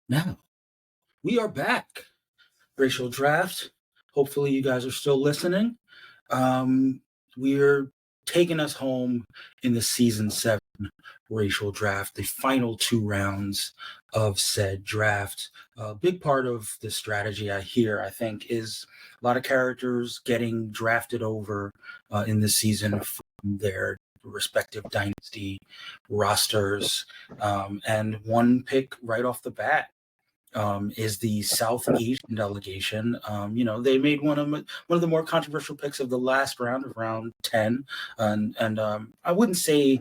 Now, we are back. Racial Draft. Hopefully, you guys are still listening. We're taking us home in the season 7 racial draft, the final 2 rounds of said draft. A big part of the strategy I think, is a lot of characters getting drafted over in this season from their respective dynasty rosters. And one pick right off the bat is the South Asian delegation. They made one of the more controversial picks of the last round, of round 10, and I wouldn't say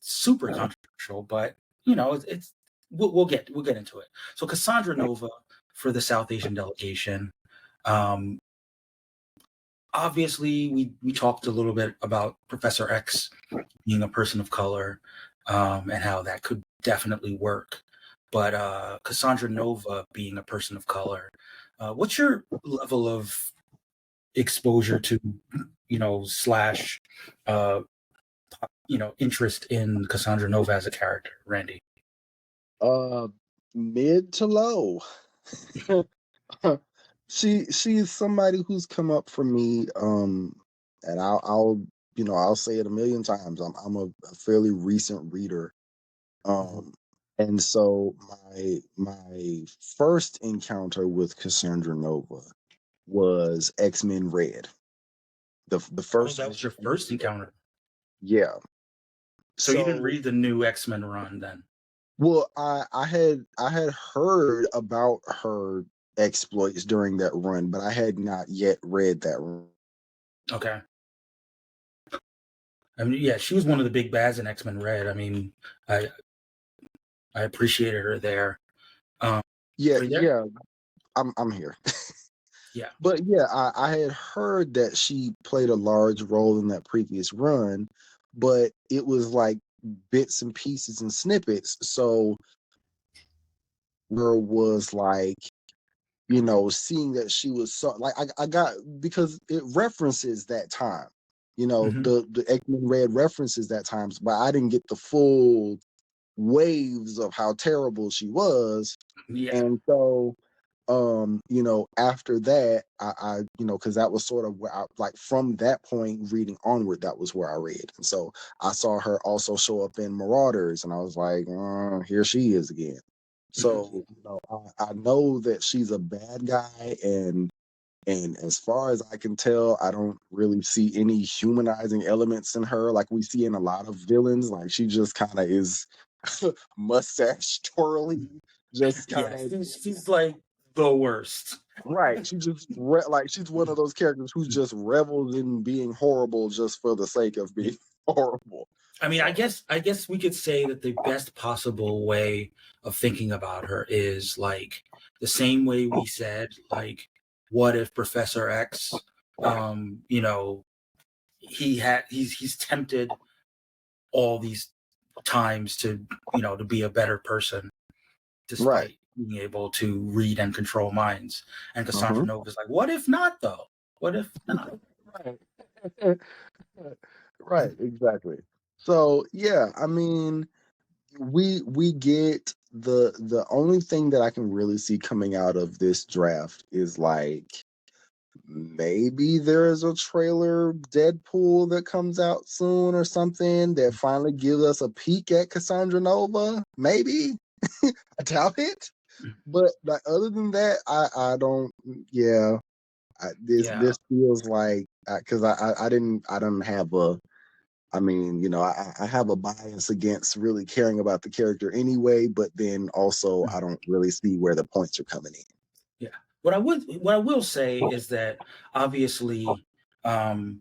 super controversial, but it's we'll get into it. So Cassandra Nova for the South Asian delegation. Um, Obviously, we talked a little bit about Professor X being a person of color, and how that could definitely work. But Cassandra Nova being a person of color, what's your level of exposure to, slash, uh, interest in Cassandra Nova as a character, Randy? Uh, Mid to low. She's somebody who's come up for me. And I'll say it a million times. I'm a fairly recent reader. Um, and so my first encounter with Cassandra Nova was X-Men Red. The Oh, first that one. was your first encounter. Yeah. So you didn't So read the new X-Men run then? well, I had heard about her exploits during that run, but I had not yet read that run. Okay. I mean, yeah, she was one of the big bads in X-Men Red. I mean, I I appreciated her there. Um, Yeah, are you there? yeah, I'm here. Yeah. But yeah, I had heard that she played a large role in that previous run, but it was like bits and pieces and snippets. So there was like, seeing that she was so like I got because it references that time. Hmm. The X-Men Red references that times, but I didn't get the full waves of how terrible she was. Yeah. And so after that, because that was sort of where I like from that point reading onward, that was where I read. And so I saw her also show up in Marauders, and I was like, here she is again. Hmm. So I know that she's a bad guy, and as far as I can tell, I don't really see any humanizing elements in her like we see in a lot of villains. Like she just kind of is mustache twirly, just kind Yeah, of she's like the worst. right. She just like she's one of those characters who just revels in being horrible just for the sake of being horrible. I mean, So I guess we could say that the best possible way of thinking about her is like the same way we said, like, what if Professor X, you know, he's tempted all these times to, to be a better person right. despite being able to read and control minds. And Cassandra Uh-huh. Nova's like, what if not though? What if not? Right. Right, exactly. So yeah, I mean, we get the only thing that I can really see coming out of this draft is like maybe there's a trailer Deadpool that comes out soon or something that finally gives us a peek at Cassandra Nova. Maybe. I doubt it. But like other than that, I don't. Yeah, Yeah. this feels like because I didn't have a. I mean, I have a bias against really caring about the character anyway. But then also, I don't really see where the points are coming in. Yeah. What I will say is that obviously, um,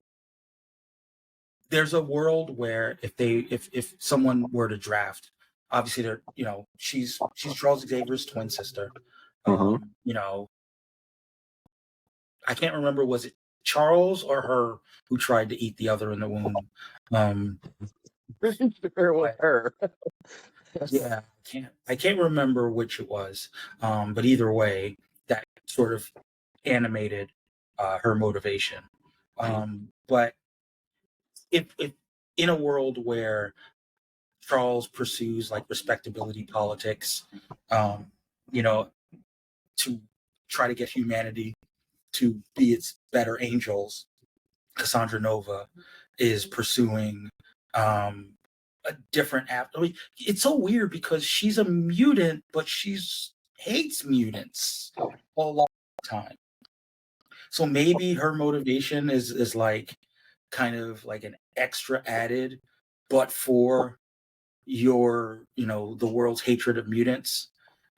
there's a world where if someone were to draft, obviously they're, she's Charles Xavier's twin sister. Mm-hmm. Um, you know, I can't remember, was it Charles or her who tried to eat the other in the womb? Um, Pretty sure it was but her. yeah, I can't remember which it was. But either way, that sort of animated her motivation. But if in a world where Charles pursues like respectability politics, um, you know, to try to get humanity to be its better angels, Cassandra Nova is pursuing a different app. I mean, it's so weird because she's a mutant, but she's hates mutants a lot of the time. So maybe her motivation is like kind of like an extra added, but for the world's hatred of mutants,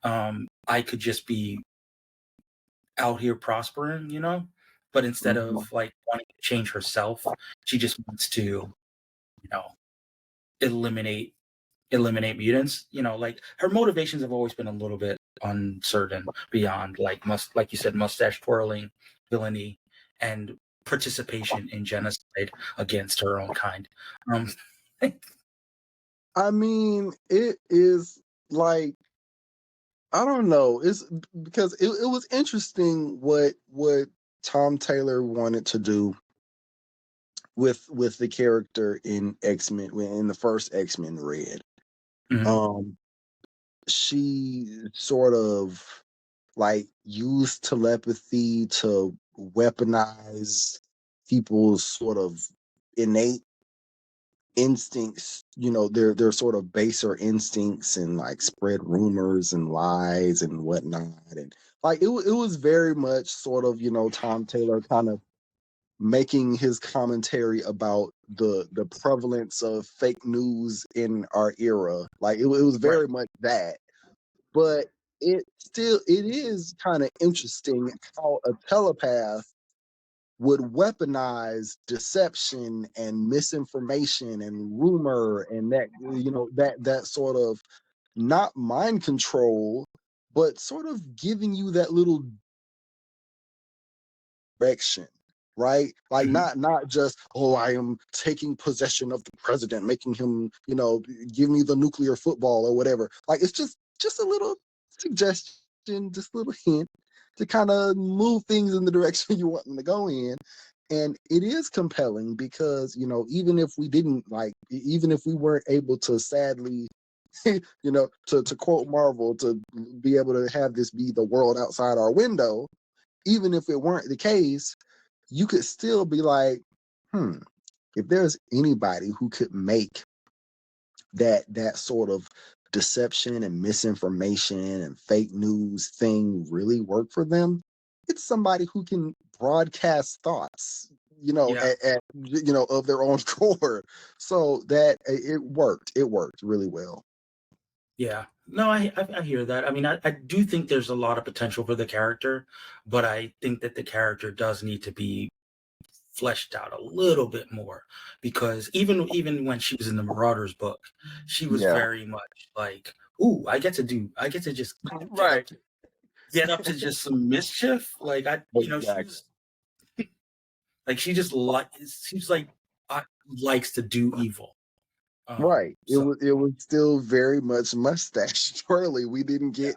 I could just be out here prospering, but instead Mhm. of like wanting to change herself, she just wants to, you know, eliminate mutants. Like her motivations have always been a little bit uncertain beyond like you said, mustache twirling, villainy, and participation in genocide against her own kind. Um, I mean, it is like I don't know. It's because it was interesting what Tom Taylor wanted to do with the character in X-Men in the first X-Men Red. mhm, Um she sort of like used telepathy to weaponize people's sort of innate instincts, their sort of baser instincts, and like spread rumors and lies and whatnot. And like it was very much sort of, Tom Taylor kind of making his commentary about the prevalence of fake news in our era. Like it was right. very much that. But it is kind of interesting how a telepath would weaponize deception and misinformation and rumor, and that sort of not mind control, but sort of giving you that little direction, right? Like Mhm, not just, oh, I am taking possession of the president, making him, give me the nuclear football or whatever. Like it's just a little suggestion, just a little hint to kind of move things in the direction you want them to go in. And it is compelling because, even if we didn't like, even if we weren't able to sadly to quote Marvel, to be able to have this be the world outside our window, even if it weren't the case, you could still be like, hmm, if there's anybody who could make that sort of deception and misinformation and fake news thing really work for them, it's somebody who can broadcast thoughts, yeah. of their own core. So that it worked really well. Yeah. No, I hear that. I mean, I do think there's a lot of potential for the character, but I think that the character does need to be fleshed out a little bit more because even when she was in the Marauders book, she was Yeah. very much like, "Ooh, I get to just Right. get up to just some mischief." Like Exactly. she just like seems like likes to do evil. Right. It So was it was still very much mustache twirly. We didn't yeah. get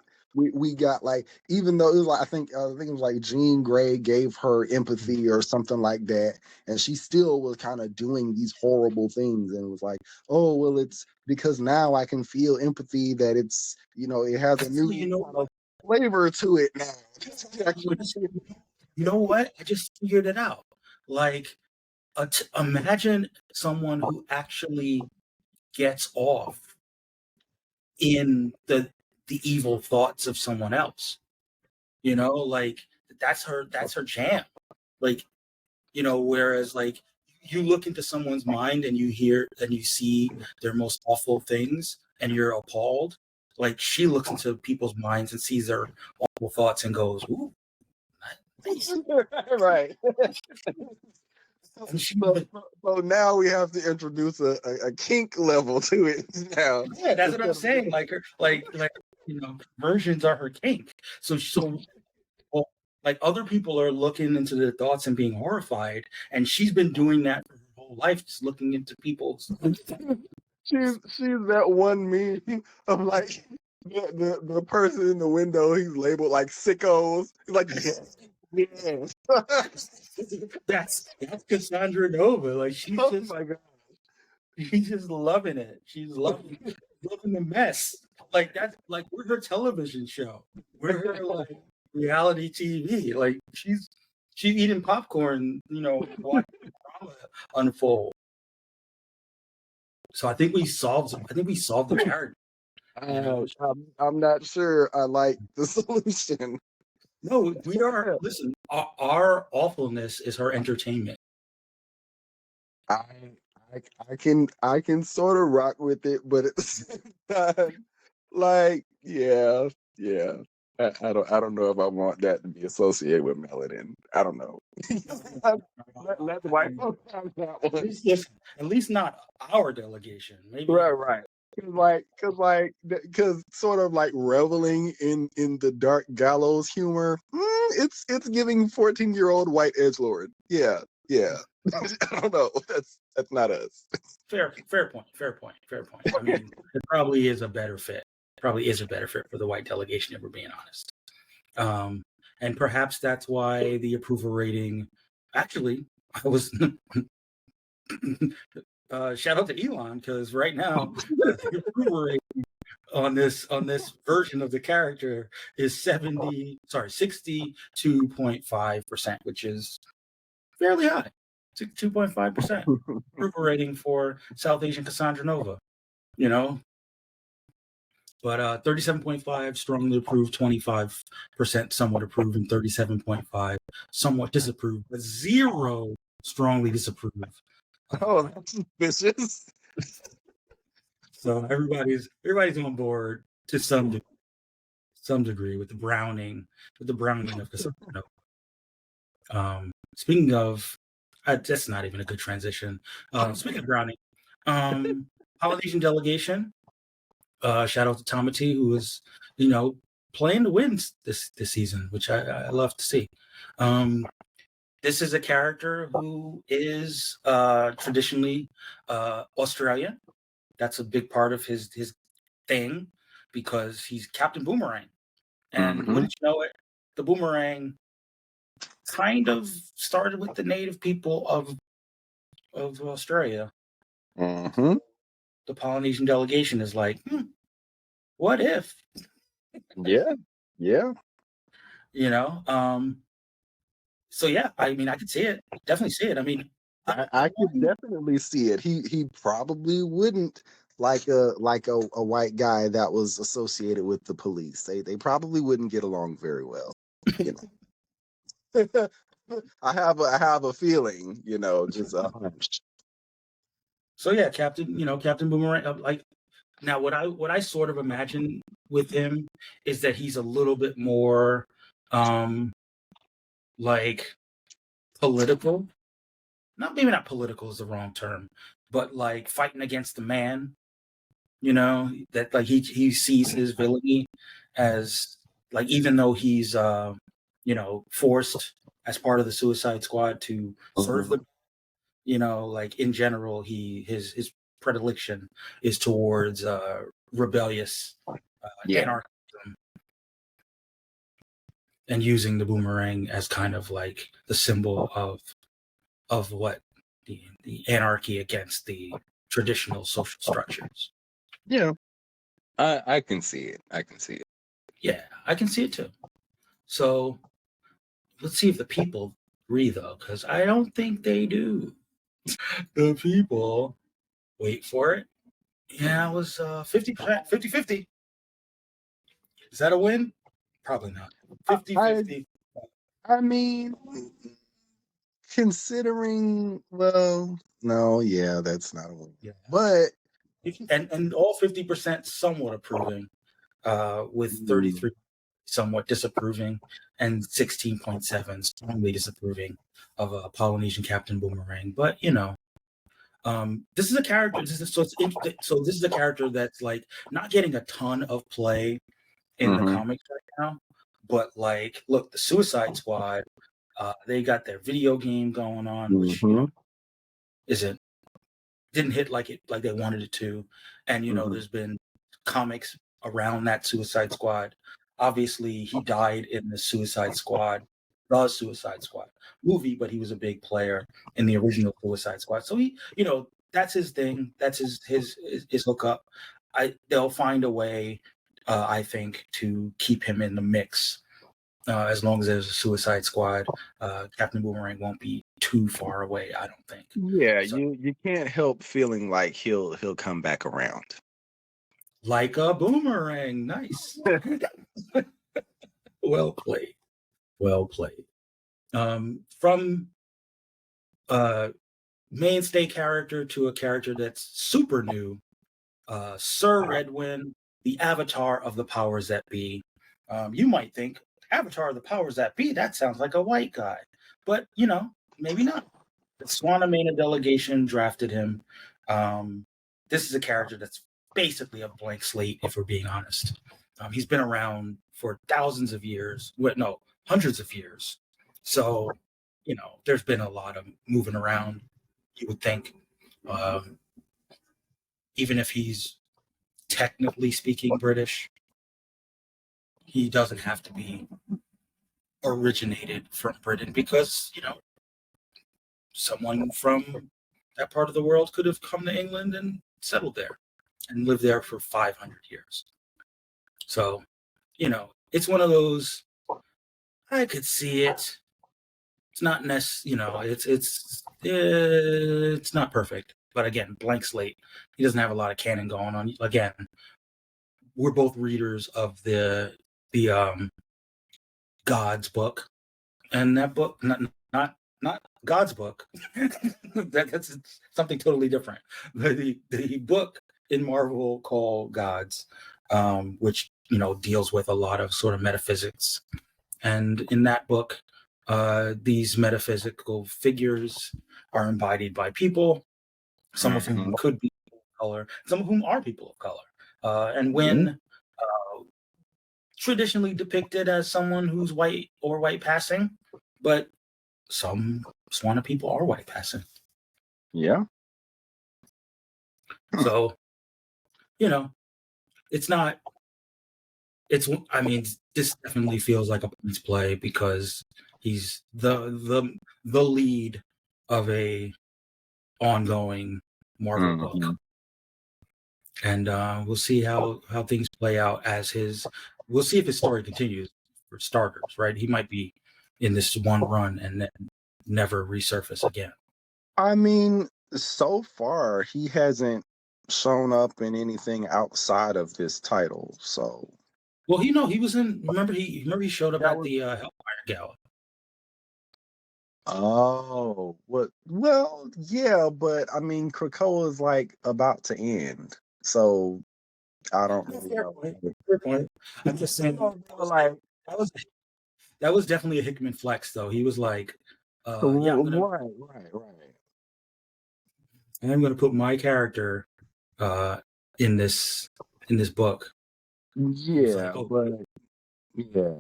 we got like, even though it was like, I think it was like Jean Grey gave her Mhm. empathy or something like that, and she still was kind of doing these horrible things, and it was like, oh well, it's because now I can feel empathy, that it has a Actually, you new know kind of what? flavor to it now. Actually, You know what? I just figured it out. Like, imagine someone who actually gets off in the evil thoughts of someone else. Like that's her jam. Like, whereas like you look into someone's mind and you hear and you see their most awful things and you're appalled. Like she looks into people's minds and sees their awful thoughts and goes, "Ooh, nice." right. And she's So, like, so, so now we have to introduce a kink level to it now. yeah, that's what I'm Instead of saying. Like her, like versions are her kink. So well, like other people are looking into their thoughts and being horrified, and she's been doing that for her whole life, just looking into people's. she's that one meme of like the person in the window, he's labeled like sickos. He's like, yes, yes. That's Cassandra Nova. Like Oh my god. she's just loving it. She's loving the mess. Like that's like we're her television show. we're like reality TV. Like she's eating popcorn, watching drama unfold. So I think we solved the character. I'm not sure I like the solution. No, we are. Listen, our awfulness is her entertainment. I I can sort of rock with it, but at the same time, like, yeah. I don't know if I want that to be associated with melanin. I don't know. Let the white folks have that At one. least, listen, at least not our delegation. Maybe Right. Cause sort of like reveling in the dark gallows humor. It's giving 14-year-old white edgelord. Yeah. I don't know. That's not us. fair point. I mean, it probably is a better fit. Probably is a better fit for the white delegation, if we're being honest. And perhaps that's why the approval rating. Actually, I was shout out to Elon, because right now the approval rating on this version of the character is 62.5%, which is fairly high. 2.5% approval rating for South Asian Cassandra Nova. But 37.5 strongly approved, 25% somewhat approved, and 37.5 somewhat disapproved, but 0 strongly disapproved. Oh, that's suspicious. So everybody's on board to some degree with the browning of Cassandra. Speaking of, that's not even a good transition. Speaking of browning, Polynesian delegation. Shout out to Tamati, who is, playing to win this season, which I love to see. This is a character who is traditionally Australian. That's a big part of his thing, because he's Captain Boomerang. And wouldn't you know it, the Boomerang kind of started with the native people of Australia. Mm-hmm. The Polynesian delegation is like, what if? Yeah. So yeah, I mean, I could see it. Definitely see it. I mean, I could definitely see it. He probably wouldn't like a white guy that was associated with the police. They probably wouldn't get along very well. I have a feeling, just a hunch. So yeah, Captain Boomerang. Like, now, what I sort of imagine with him is that he's a little bit more, like, political. Maybe not political is the wrong term, but like fighting against the man. That like he sees his villainy as, like, even though he's forced as part of the Suicide Squad to serve the, like, in general, his predilection is towards rebellious anarchism, and using the boomerang as kind of like the symbol of what the anarchy against the traditional social structures. Yeah. I can see it. Yeah, I can see it too. So let's see if the people agree, though, because I don't think they do. The people, wait for it. Yeah, it was 50%, 50-50. Is that a win? Probably not. 50-50. I mean, considering, well, no, yeah, that's not a win. Yeah. But and all 50% somewhat approving, with 33 somewhat disapproving, and 16.7 strongly disapproving of a Polynesian Captain Boomerang. But this is a character. This is a character that's like not getting a ton of play in the comics right now. But like, look, the Suicide Squad, they got their video game going on, which didn't hit like they wanted it to, and there's been comics around that Suicide Squad. Obviously, he died in the Suicide Squad movie, but he was a big player in the original Suicide Squad. So he, that's his thing. That's his hookup. They'll find a way I think, to keep him in the mix. As long as there's a Suicide Squad, Captain Boomerang won't be too far away, I don't think. Yeah, So, you can't help feeling like he'll come back around. like a boomerang, nice. Well played, well played. From mainstay character to a character that's super new, Sir Redwin, the Avatar of the powers that be. You might think, Avatar of the powers that be, that sounds like a white guy. But, maybe not. The Swanamena delegation drafted him. This is a character that's basically a blank slate, if we're being honest. He's been around for thousands of years. No, hundreds of years. So, there's been a lot of moving around, you would think. Um, Even if he's technically speaking British, he doesn't have to be originated from Britain because, someone from that part of the world could have come to England and settled there and lived there for 500 years. So, it's one of those, I could see it. It's not it's not perfect. But again, blank slate. He doesn't have a lot of canon going on. Again, we're both readers of the God's book, and that book not God's book. That's something totally different. The book in Marvel called Gods, which deals with a lot of sort of metaphysics, and in that book, these metaphysical figures are embodied by people, some of whom could be people of color, some of whom are people of color, and when traditionally depicted as someone who's white or white passing, but some Swana people are white passing. Yeah. So, it's not, I mean, this definitely feels like a points play because he's the lead of a ongoing Marvel book. And we'll see how things play out we'll see if his story continues, for starters, right? He might be in this one run and then never resurface again. I mean, so far he hasn't shown up in anything outside of this title. So, Well, he was in. Remember he showed up at the Hellfire Gala. oh, what? Well, yeah, but I mean, Krakoa's like about to end, so I don't really Fair know. point. Fair point. I'm just saying that was that was definitely a Hickman flex, though. He was like, "Yeah, Right. I'm gonna put my character in this book." It's Yeah, like, oh, yeah.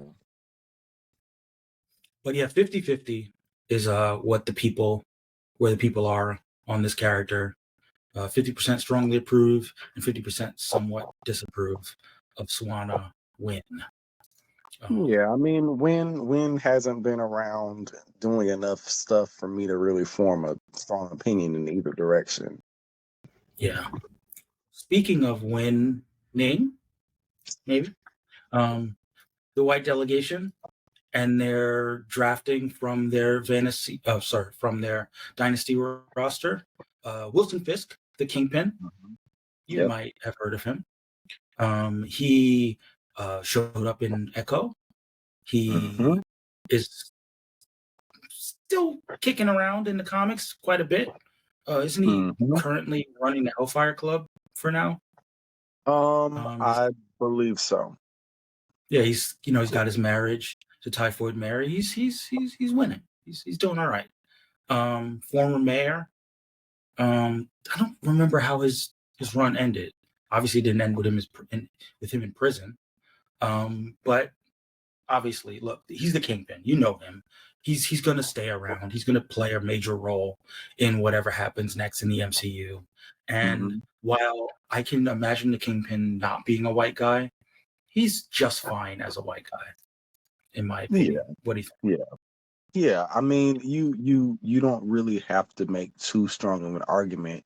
but yeah, 50-50 is where the people are on this character. 50% strongly approve and 50% somewhat disapprove of Swana Win. Yeah, I mean, Win hasn't been around doing enough stuff for me to really form a strong opinion in either direction. Yeah. Speaking of winning, maybe the white delegation and their drafting from their from their dynasty roster. Wilson Fisk, the Kingpin. You Yep. might have heard of him. He showed up in Echo. He is still kicking around in the comics quite a bit. Isn't he currently running the Hellfire Club for now? I believe so. Yeah, he's got his marriage to Typhoid Mary. He's winning. He's doing all right. Former mayor. I don't remember how his run ended. Obviously, it didn't end with him in prison. But obviously, look, he's the Kingpin. You know him. He's going to stay around. He's going to play a major role in whatever happens next in the MCU. And while I can imagine the Kingpin not being a white guy, he's just fine as a white guy, in my opinion. Yeah. What do you think? Yeah. I mean, you don't really have to make too strong of an argument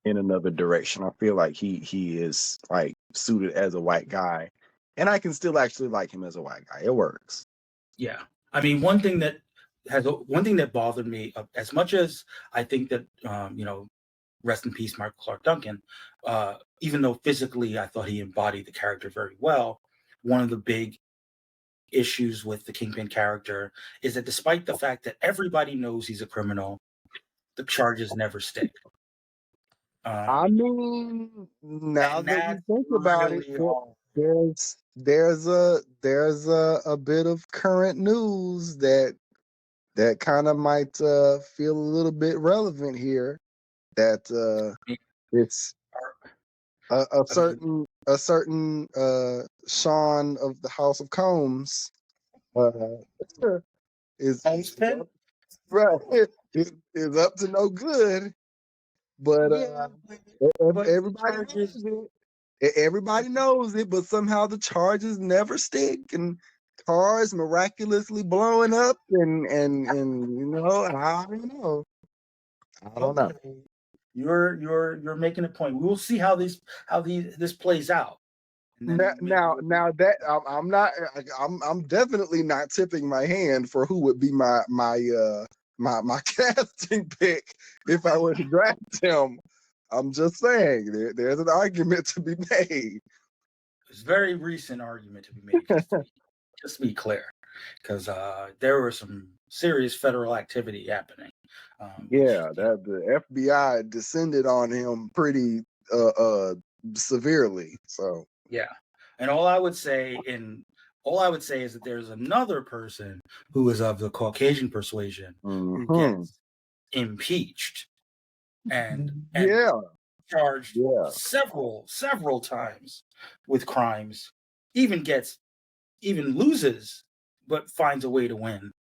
in another direction. I feel like he is like suited as a white guy, and I can still actually like him as a white guy. It works. Yeah, I mean, one thing that bothered me, as much as I think that rest in peace, Michael Clark Duncan. Even though physically I thought he embodied the character very well, one of the big issues with the Kingpin character is that despite the fact that everybody knows he's a criminal, the charges never stick. I mean, now And that you that's think about it, really all. there's a bit of current news that kind of might feel a little bit relevant here. That it's a I mean, certain Sean of the House of Combs uh, is Homespin? up, right is up to no good, but Yeah, but the everybody charges. knows it. Everybody knows it, but somehow the charges never stick, and cars miraculously blowing up, and I don't know. I don't know. Okay, you're making a point. We will see this plays out, and Now, then maybe now, we'll be. now that I'm not, I'm definitely not tipping my hand for who would be my casting pick if I were to draft him. I'm just saying there's an argument to be made. It's a very recent argument to be made, just to be clear, because there was some serious federal activity happening, which Yeah, that the FBI descended on him pretty uh, uh severely. So yeah. And all I would say is that there's another person who is of the Caucasian persuasion who mhm. gets impeached and Yeah, charged yeah. several times with crimes, even loses, but finds a way to win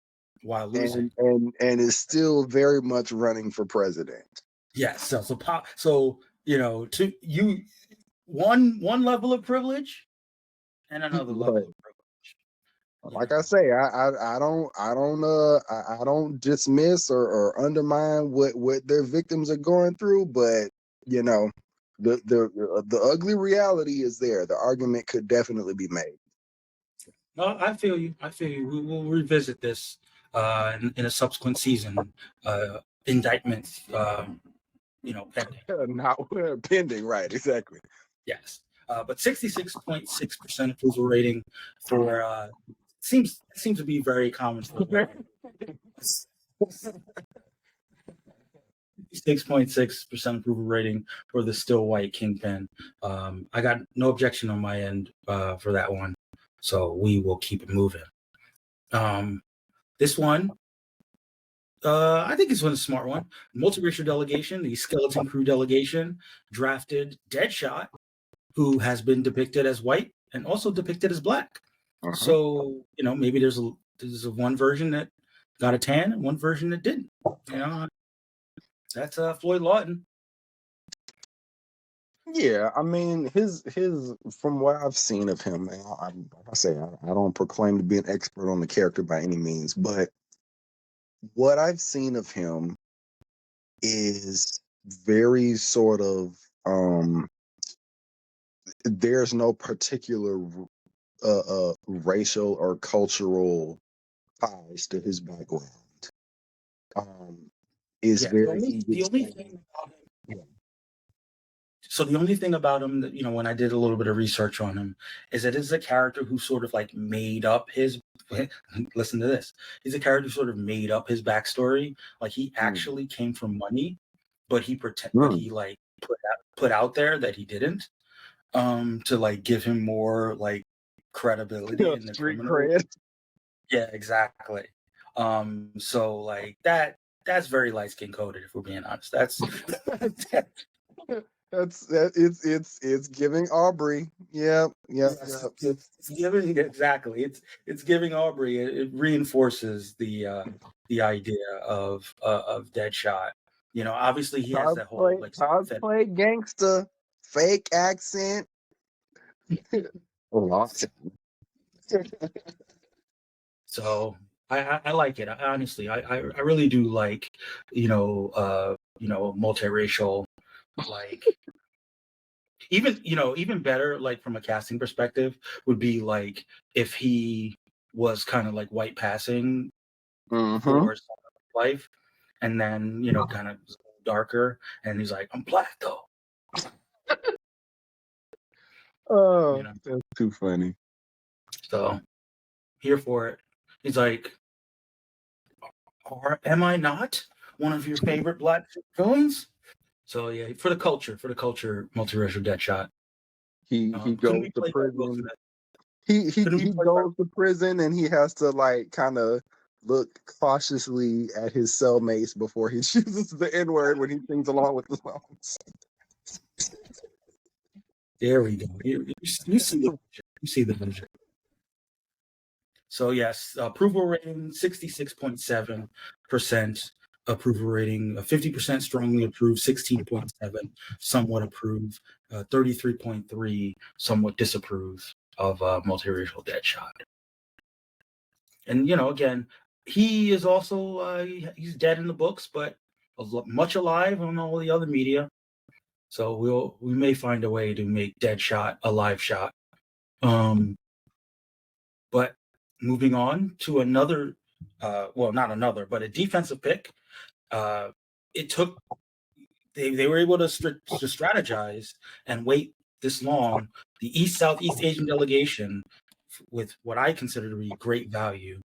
while losing. And is still very much running for president. Yes. So to you, one level of privilege and another level Right. of privilege. You Like I know, say, I don't dismiss or undermine what their victims are going through, but you know, the ugly reality is there. The argument could definitely be made. no, I feel you. I feel you. We'll revisit this in a subsequent season. Indictments, pending. Not pending, right? Exactly. Yes, but 66.6% approval rating for seems to be very common for white. 6.6% approval rating for the still white Kingpin. I got no objection on my end for that one, so we will keep it moving. This one, I think this one's a smart one. Multiracial delegation, the Skeleton Crew delegation, drafted Deadshot, who has been depicted as white and also depicted as black. Uh-huh. So maybe there's a one version that got a tan and one version that didn't. That's Floyd Lawton. Yeah, I mean his from what I've seen of him, and like I say, I don't proclaim to be an expert on the character by any means, but what I've seen of him is very sort of there's no particular racial or cultural ties to his background. Is Yeah, very easy the to only say. thing Yeah. so the only thing about him that when I did a little bit of research on him is that it's a character who sort of like made up his listen to this. He's a character who sort of made up his backstory. Like he Mm. actually came from money, but Mm. he like put out there that he didn't to like give him more like credibility Yeah, in the street criminal. cred. Yeah, exactly. So like that's very light skin coded if we're being honest. That's It's giving Aubrey. Yep, yep, yes, yep. it's giving exactly. It's giving Aubrey. It reinforces the idea of Deadshot. Obviously he has that whole like sympathetic. Cosplay gangster, fake accent. A lot. So I like it. Honestly, I really do like multiracial Like even better, like from a casting perspective, would be like if he was kind of like white passing Mm-hmm. for some of his life, and then kind of darker, and he's like, "I'm black though," you Oh, know. that's too funny. So here for it. He's like, or am I not one of your favorite black villains? So yeah, for the culture, multiracial Deadshot. He Couldn't goes be to played by Will prison. Smith. Couldn't be He played by. goes to prison and he has to like kind of look cautiously at his cellmates before he chooses the N word when he sings along with the songs. There we go. You see the vision. You see the vision. So yes, approval rating 66.7%. Approval rating 50% strongly approved, 16.7 somewhat approved, 33.3 somewhat disapprove of multiracial Deadshot. And again, he is also he's dead in the books, but much alive on all the other media. So we may find a way to make Deadshot a live shot. But moving on to another, well, not another, but a defensive pick. It took they were able to strategize and wait this long. The East Southeast Asian delegation, with what I consider to be great value,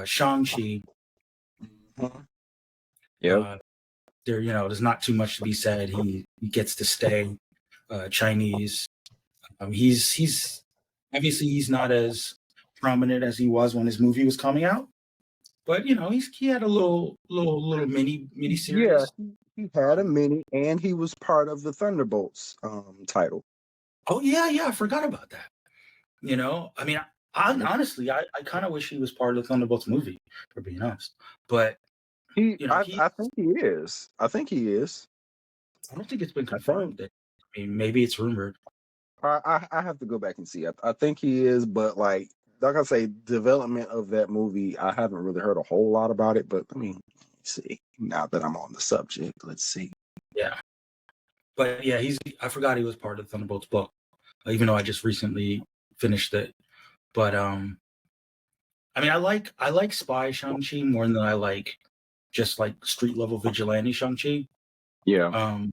Shang-Chi. Yep. There's not too much to be said. He gets to stay. Chinese. He's obviously he's not as prominent as he was when his movie was coming out, but he had a little mini Yeah, series. he had a Um, mini and he was part of the Thunderbolts title. oh yeah, I forgot about that. I mean, honestly, I kind of wish he was part of the Thunderbolts movie, for being honest. But he I think he is. I think he is. I don't think it's been I think confirmed. I mean, maybe it's rumored. I have to go back and see. I think he is, but like I say, development of that movie, I haven't really heard a whole lot about it. But I mean, see, now that I'm on the subject, let's see. Yeah, but yeah, I forgot he was part of the Thunderbolts book, even though I just recently finished it. But I mean, I like spy Shang-Chi more than I like just like street level vigilante Shang-Chi. Yeah. Um,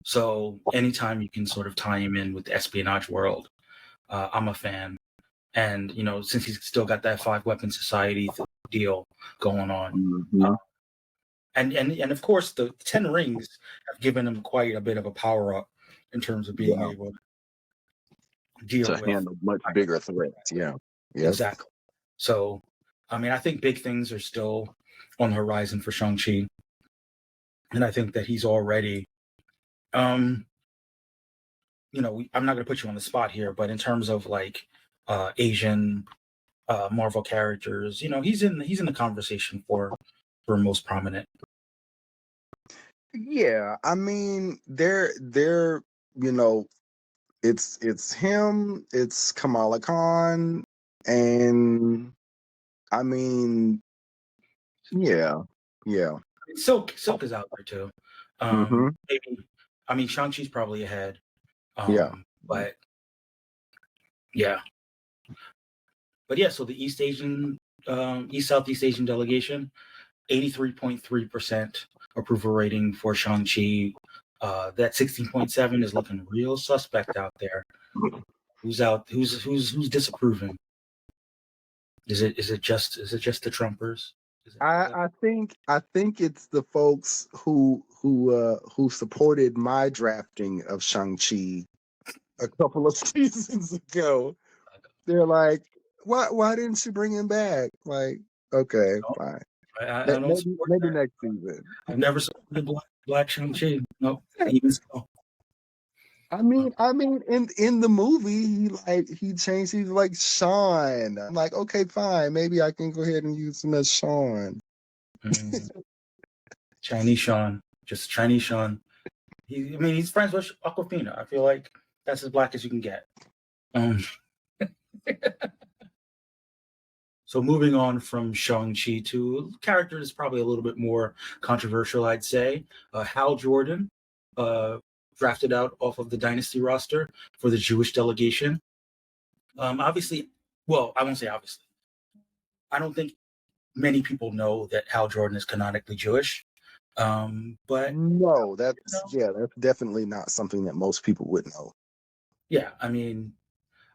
so anytime you can sort of tie him in with the espionage world, I'm a fan. And since he's still got that 5 weapon society deal going on, Mm-hmm. and of course the 10 rings have given him quite a bit of a power up in terms of being Yeah. able to deal To with handle much bigger threats. Yeah. Yep. exactly. So, I mean, I think big things are still on the horizon for Shang-Chi, and I think that he's already, I'm not going to put you on the spot here, but in terms of like Asian Marvel characters, he's in the conversation for most prominent. Yeah. I mean, they're you know, it's him, it's Kamala Khan, and I mean, yeah, yeah. Silk is out there too. Mm-hmm. Maybe, I mean, Shang-Chi's probably ahead. Yeah. But yeah, so the East Southeast Asian delegation, 83.3% approval rating for Shang-Chi. That 16.7 is looking real suspect out there. Who's out? Who's disapproving? Is it just the Trumpers? Is that I think it's the folks who supported my drafting of Shang-Chi a couple of seasons ago. They're like, why didn't you bring him back? Like, okay, no, fine. I don't support Maybe that. next season. I've never supported Black Shang-Chi. No, even so. I mean, in the movie, he changed. He's like Sean. I'm like, okay, fine. Maybe I can go ahead and use him as Sean. Mm, Chinese Sean, just Chinese Sean. I mean, he's friends with Aquafina. I feel like that's as black as you can get. Um, so moving on from Shang-Chi to a character that's probably a little bit more controversial, I'd say. Hal Jordan, drafted out off of the dynasty roster for the Jewish delegation. Obviously, well, I won't say obviously. I don't think many people know that Hal Jordan is canonically Jewish. But No, you know, that's definitely not something that most people would know. yeah, I mean,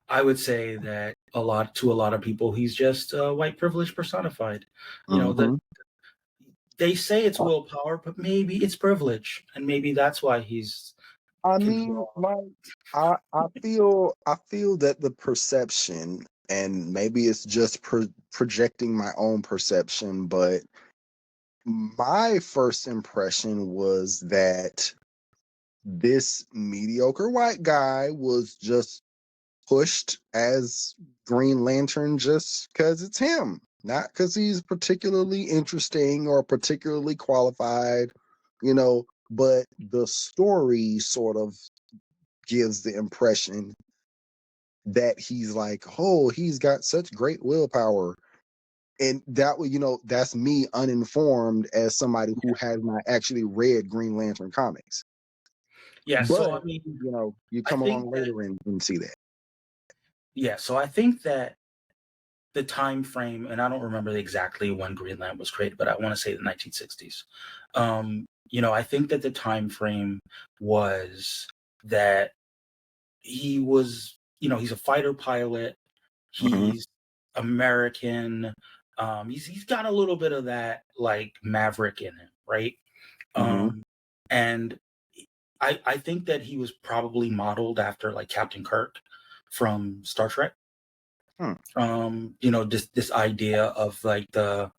I would say that a lot of people, he's just white privilege personified. You know, that Hmm. they say it's willpower, but maybe it's privilege, and maybe that's why he's I can mean, draw. like I feel that the perception, and maybe it's just projecting my own perception, but my first impression was that this mediocre white guy was just pushed as Green Lantern just because it's him, not because he's particularly interesting or particularly qualified, you know. But the story sort of gives the impression that he's like, oh, he's got such great willpower. And that would, that's me uninformed as somebody who has not actually read Green Lantern comics. Yeah, so I But, mean, you I come think along that later and see that. yeah, so I think that the time frame, and I don't remember exactly when Greenland was created, but I want to say the 1960s. I think that the time frame was that he was, he's a fighter pilot. Hmm. He's American. He's got a little bit of that like Maverick in him, right? Hmm. Um, and I think that he was probably modeled after like Captain Kirk from Star Trek. Hmm. This idea of like the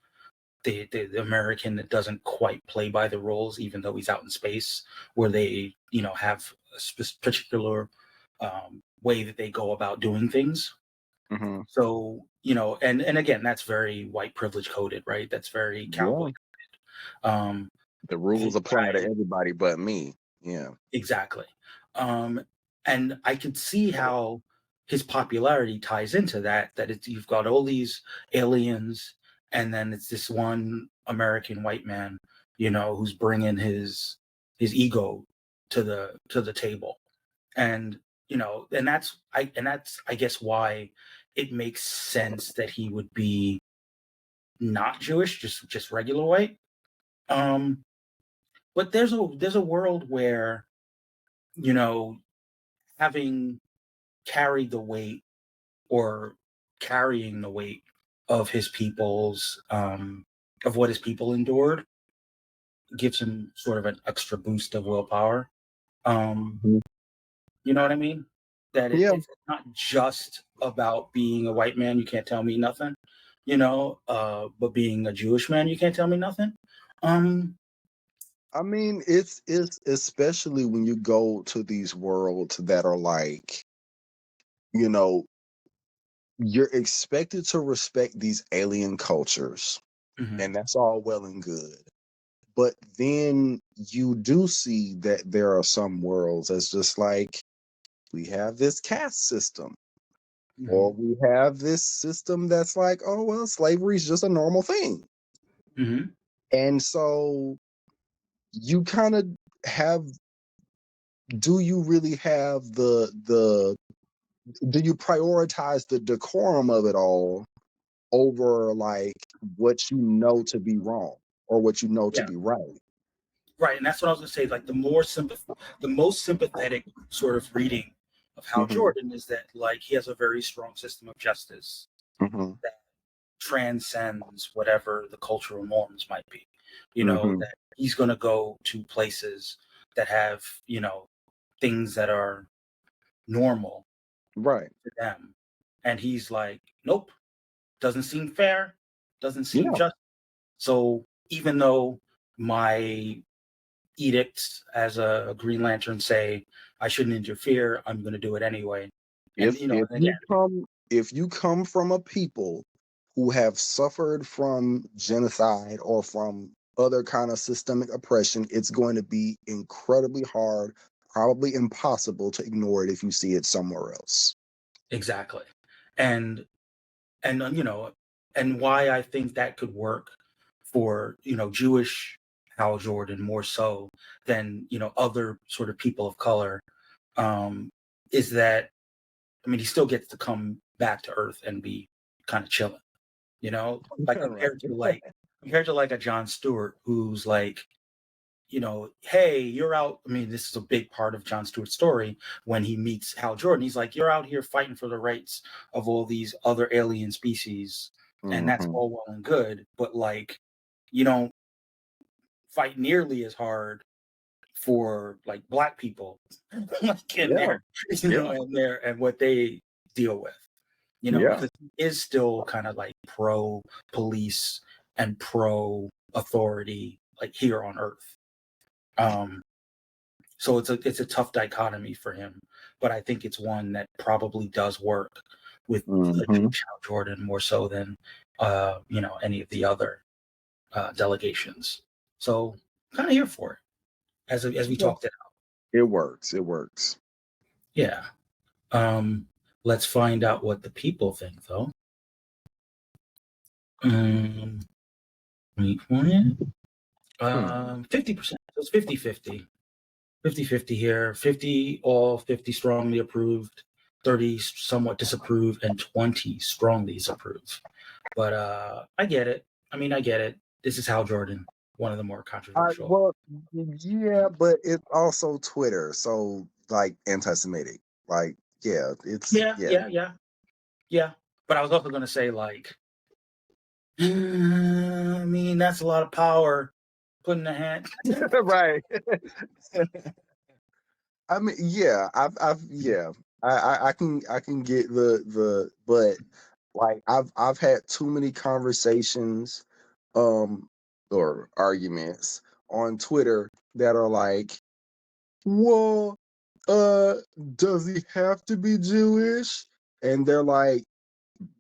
American that doesn't quite play by the rules, even though he's out in space, where they have a particular way that they go about doing things. Hmm. So and again, that's very white privilege coded, right? That's very Yeah. cowboy. Um, The rules from what apply to I everybody but me. Yeah. exactly, and I could see how his popularity ties into that. That it's you've got all these aliens, and then it's this one American white man, who's bringing his ego to the table, and and that's I guess why it makes sense that he would be not Jewish, just regular white. Um, but there's a world where you know having carried the weight or carrying the weight of his people's of what his people endured gives him sort of an extra boost of willpower. Um, Mhm. you know what I mean? That Yeah. it's not just about being a white man, you can't tell me nothing, but being a Jewish man, you can't tell me nothing. Um, I mean, it's especially when you go to these worlds that are like, you know, you're expected to respect these alien cultures, mhm, and that's all well and good. But then you do see that there are some worlds that's just like, we have this caste system, or mhm, we have this system that's like, oh, well, slavery is just a normal thing. mhm, And so you kind of have, do you really have do you prioritize the decorum of it all over like what you know to be wrong or what you know to yeah. be right? Right, and that's what I was gonna say. Like the most sympathetic sort of reading of Hal Hmm. Jordan is that like he has a very strong system of justice Hmm. that transcends whatever the cultural norms might be. Hmm. That he's gonna go to places that have things that are normal Right. to them, and he's like, nope, doesn't seem fair, doesn't seem Yeah. just. So even though my edicts as a Green Lantern say I shouldn't interfere, I'm going to do it anyway. And If and again, you come from a people who have suffered from genocide or from other kind of systemic oppression, it's going to be incredibly hard, probably impossible to ignore it if you see it somewhere else. exactly, and and and why I think that could work for Jewish Hal Jordan more so than, other sort of people of color, is that, I mean, he still gets to come back to Earth and be kind of chilling, like Right. compared to like a Jon Stewart who's like, hey, you're out. I mean, this is a big part of Jon Stewart's story when he meets Hal Jordan. He's like, you're out here fighting for the rights of all these other alien species, and that's Hmm. all well and good, but like, you don't fight nearly as hard for like black people, like in Yeah. there, Yeah. and what they deal with, Yeah. because he is still kind of like pro police and pro authority, like here on Earth. Um, so it's a tough dichotomy for him, but I think it's one that probably does work with Hmm. Hal Jordan more so than any of the other delegations. So kind of here for it as we talked it out. It works. It works. Yeah. Um, let's find out what the people think, though. Wait for it. Hmm. 50%. So it's 50-50. 50-50 here. 50 all, 50 strongly approved, 30 somewhat disapprove, and 20 strongly disapprove. But I get it. I mean, I get it. This is Hal Jordan, one of the more controversial. Well, yeah, but it's also Twitter, so like anti-Semitic. Like, yeah, it's Yeah, yeah. yeah, yeah, yeah. But I was also going to say, like, I mean, that's a lot of power putting the hand. Right. I mean, yeah, yeah, I can get but like I've had too many conversations, um, or arguments on Twitter that are like, well, uh, does he have to be Jewish? And they're like,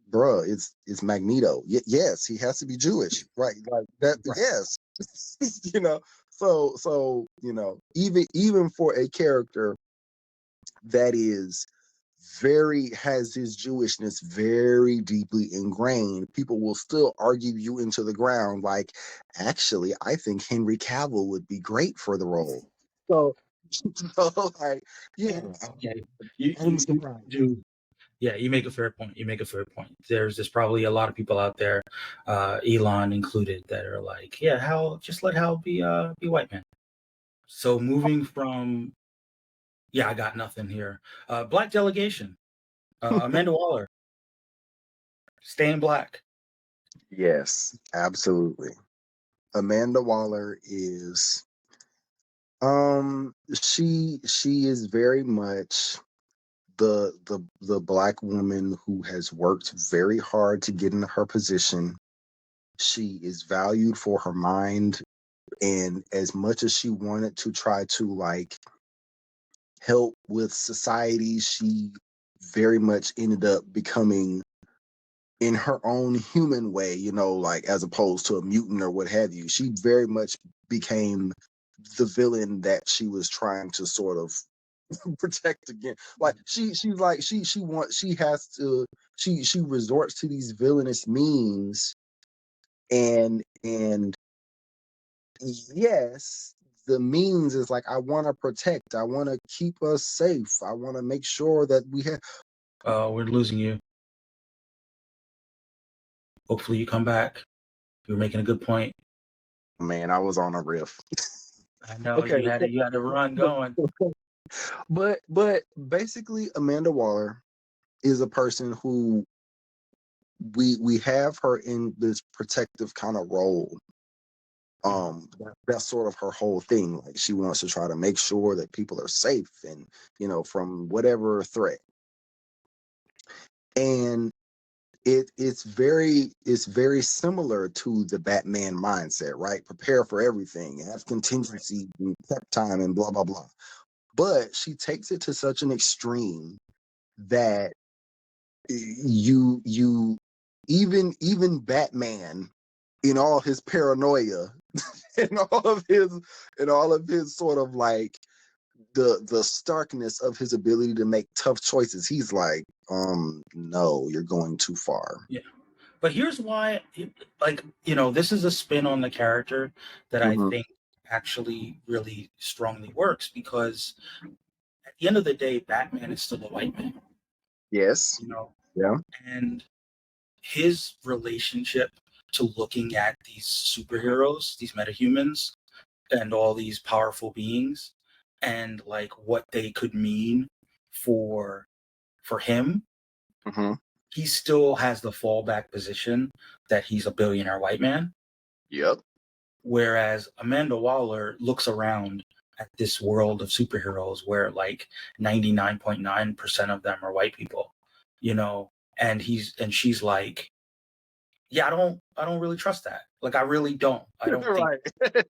bruh, it's Magneto. Yes, he has to be Jewish, right? Like that. Right. Yes, you know. So even for a character that is very has his Jewishness very deeply ingrained, people will still argue you into the ground. Like, actually, I think Henry Cavill would be great for the role. So, so like, yeah, Okay. You, I'm you, you surprised. do. Yeah, you make a fair point. You make a fair point. There's probably a lot of people out there, Elon included, that are like, yeah, Hal, just let Hal be white man. So moving from, yeah, I got nothing here. Black delegation, Amanda Waller, staying black. Yes, absolutely. Amanda Waller is she is very much the black woman who has worked very hard to get into her position. She is valued for her mind, and as much as she wanted to try to like help with society, she very much ended up becoming in her own human way, like as opposed to a mutant or what have you. She very much became the villain that she was trying to sort of protect again. Like she's like she has to she resorts to these villainous means, and yes, the means is like, I want to protect, I want to keep us safe, I want to make sure that we have. We're losing you. Hopefully you come back. You're making a good point. Man, I was on a riff. I know Okay. you had a run going. But basically, Amanda Waller is a person who we have her in this protective kind of role. That's sort of her whole thing. Like, she wants to try to make sure that people are safe, and from whatever threat. And it's very similar to the Batman mindset, right? Prepare for everything, have contingency and prep time and blah blah blah. But she takes it to such an extreme that you even Batman, in all his paranoia, and all of his sort of like the starkness of his ability to make tough choices, he's like, no, you're going too far. Yeah. But here's why, like, this is a spin on the character that I Hmm. think actually really strongly works, because at the end of the day, Batman is still a white man, Yes. you know, Yeah. and his relationship to looking at these superheroes, these metahumans, and all these powerful beings, and like what they could mean for him. Hmm. He still has the fallback position that he's a billionaire white man, Yep. whereas Amanda Waller looks around at this world of superheroes where like 99.9% of them are white people, you know, and she's like, yeah, I don't really trust that. Like I really don't. I don't think Right.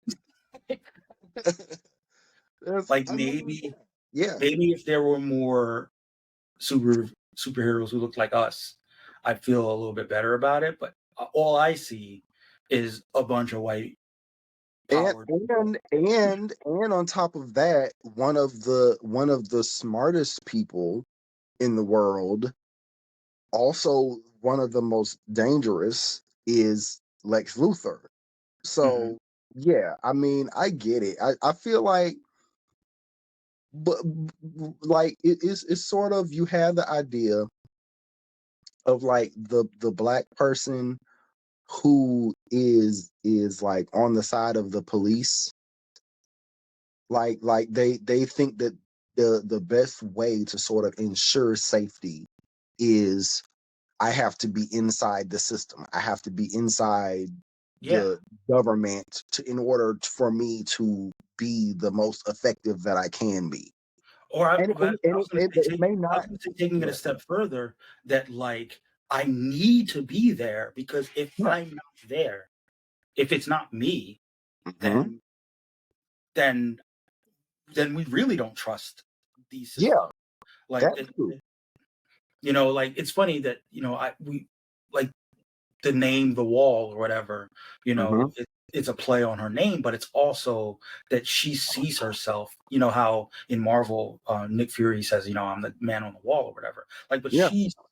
That's, like I mean, yeah. maybe if there were more superheroes who looked like us, I'd feel a little bit better about it. But all I see is a bunch of white And powered people. and on top of that, one of the smartest people in the world, also one of the most dangerous, is Lex Luthor. Mhm. So yeah, I mean, I get it. I feel like, but like it's sort of, you have the idea of like the black person who is like on the side of the police, like they think that the best way to sort of ensure safety is, I have to be inside the system, I have to be inside Yeah. the government in order for me to be the most effective that I can be. Or And was going to it may I was not. going to say, taking it a Yeah. step further, that like I need to be there, because if Yeah. I'm not there, if it's not me, Hmm. then then we really don't trust these Yeah, systems. Like that too. like it's funny that I we like the name The Wall or whatever, Hmm. it's a play on her name, but it's also that she sees herself, how in Marvel, Nick Fury says, I'm the man on the wall or whatever. Like, but Yeah.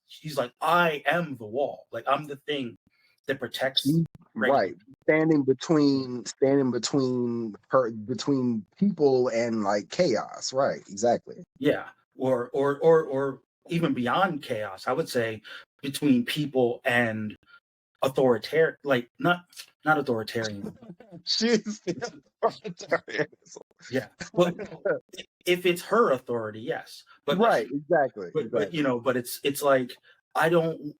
she's like, I am the wall. Like, I'm the thing that protects She's regular right. people. Standing between people and like chaos. Right. Exactly. Yeah. Or even beyond chaos, I would say between people and authoritarian, like not authoritarian. She's authoritarian. Yeah. But if it's her authority, yes. But like Right. Exactly. Exactly. but it's like I don't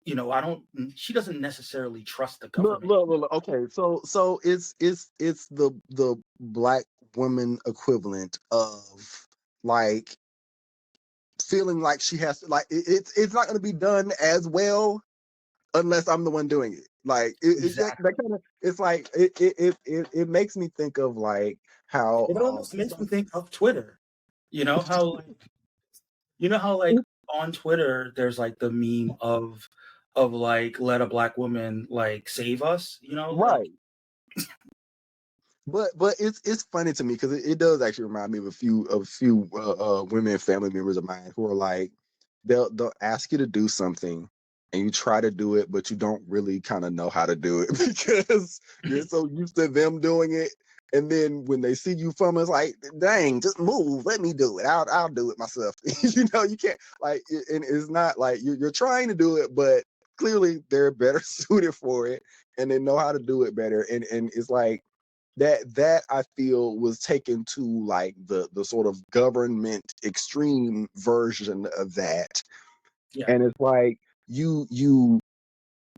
I don't she doesn't necessarily trust the Look, government. look, look, look. Okay, so it's the black woman equivalent of like feeling like she has to, like it's not going to be done as well unless I'm the one doing it. Like that Exactly. kind of, it's like it makes me think of like how It almost makes me think of Twitter. You know how like on Twitter there's like the meme of like let a black woman like save us, like right. But it's funny to me because it does actually remind me of a few women family members of mine who are like, they'll ask you to do something and you try to do it, but you don't really kind of know how to do it because you're so used to them doing it. And then when they see you from, it's like, dang, just move, let me do it. I'll do it myself. You can't like, and it's not like you're trying to do it, but clearly they're better suited for it and they know how to do it better. And it's like, that I feel was taken to like the sort of government extreme version of that. yeah, And it's like, you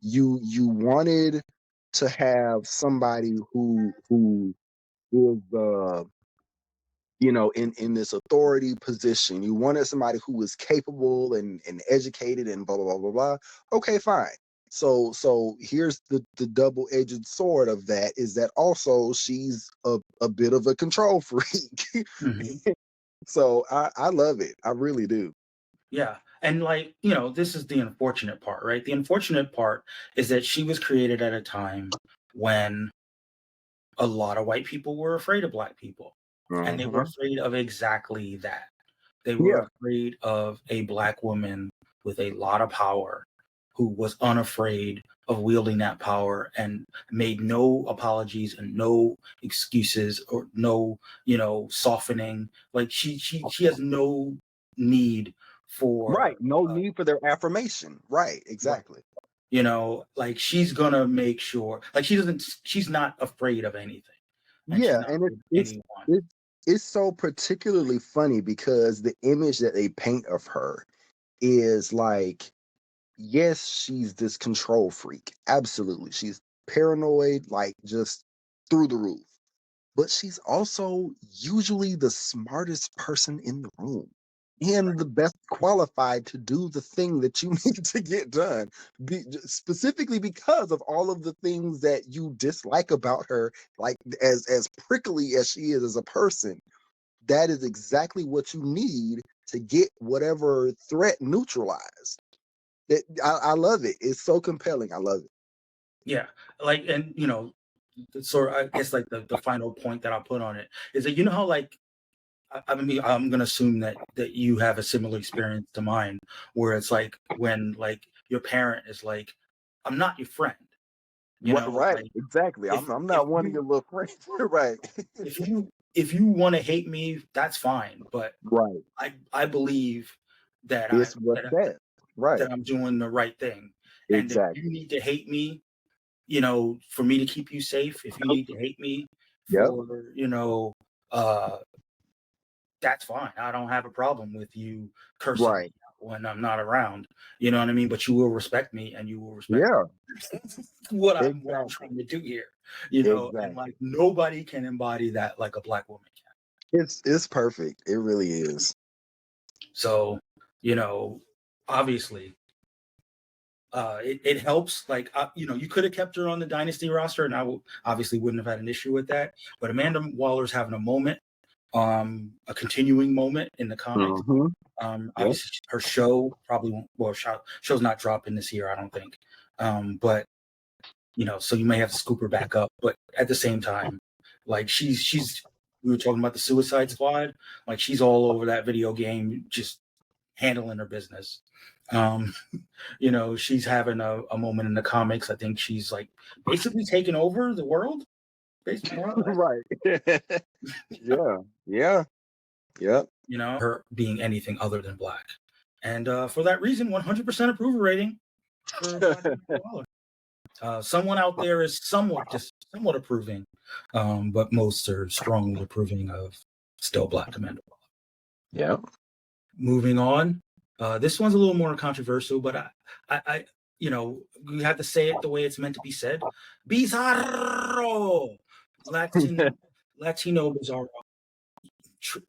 wanted to have somebody who is in this authority position. You wanted somebody who was capable and educated and blah blah blah blah blah. Okay, fine. So here's the double-edged sword of that, is that also she's a bit of a control freak. mhm, So I love it. I really do. yeah. And like, this is the unfortunate part, right? The unfortunate part is that she was created at a time when a lot of white people were afraid of black people, and they were Uh-huh. afraid of exactly that. They were Yeah. afraid of a black woman with a lot of power who was unafraid of wielding that power and made no apologies and no excuses or no, softening. Like she has no need Right. for No need for their affirmation. Right. right. Exactly. Like she's gonna make sure, like she's not afraid of anything, and she's Yeah, not and afraid of anyone. it's it's so particularly funny because the image that they paint of her is like, yes, she's this control freak. Absolutely. She's paranoid, like just through the roof. But she's also usually the smartest person in the room and the best qualified to do the thing that you need to get done. Specifically because of all of the things that you dislike about her, like as prickly as she is as a person, that is exactly what you need to get whatever threat neutralized. I love it. It's so compelling. I love it. Yeah, like, and sort of, I guess, like the final point that I'll put on it is that, how, like, I mean, I'm gonna assume that you have a similar experience to mine, where it's like when, like, your parent is like, "I'm not your friend," Right, like, exactly. if I'm if not one of you your little friends. Right. if you want to hate me, that's fine, but Right. I believe that It's what's best. Right. I'm doing the right thing, and if you Exactly. need to hate me, for me to keep you safe, if you Yep. need to hate me Yep. for, uh, that's fine. I don't have a problem with you cursing me Right. out when I'm not around. You know what I mean? But you will respect me, and you will respect Yeah. what I'm Exactly. trying to do here. And Exactly. like nobody can embody that like a black woman can. It's perfect. It really is. So, you know, obviously, it helps. Like, you could have kept her on the dynasty roster, and obviously wouldn't have had an issue with that. But Amanda Waller's having a moment, a continuing moment in the comics. Hmm. Yep. Obviously, her show probably won't. Well, show's not dropping this year, I don't think. But so you may have to scoop her back up. But at the same time, like she's. We were talking about the Suicide Squad. Like she's all over that video game, just handling her business. Um, she's having a moment in the comics. I think she's like basically taking over the world, basically more or less. Right. Yeah. Yeah. Yep. Her being anything other than black, and for that reason, 100% approval rating for Black Waller. Someone out there is somewhat approving, but most are strongly approving of still Black Amanda Waller. Yep. Moving on, this one's a little more controversial, but I you have to say it the way it's meant to be said. Bizarro, Latino Bizarro.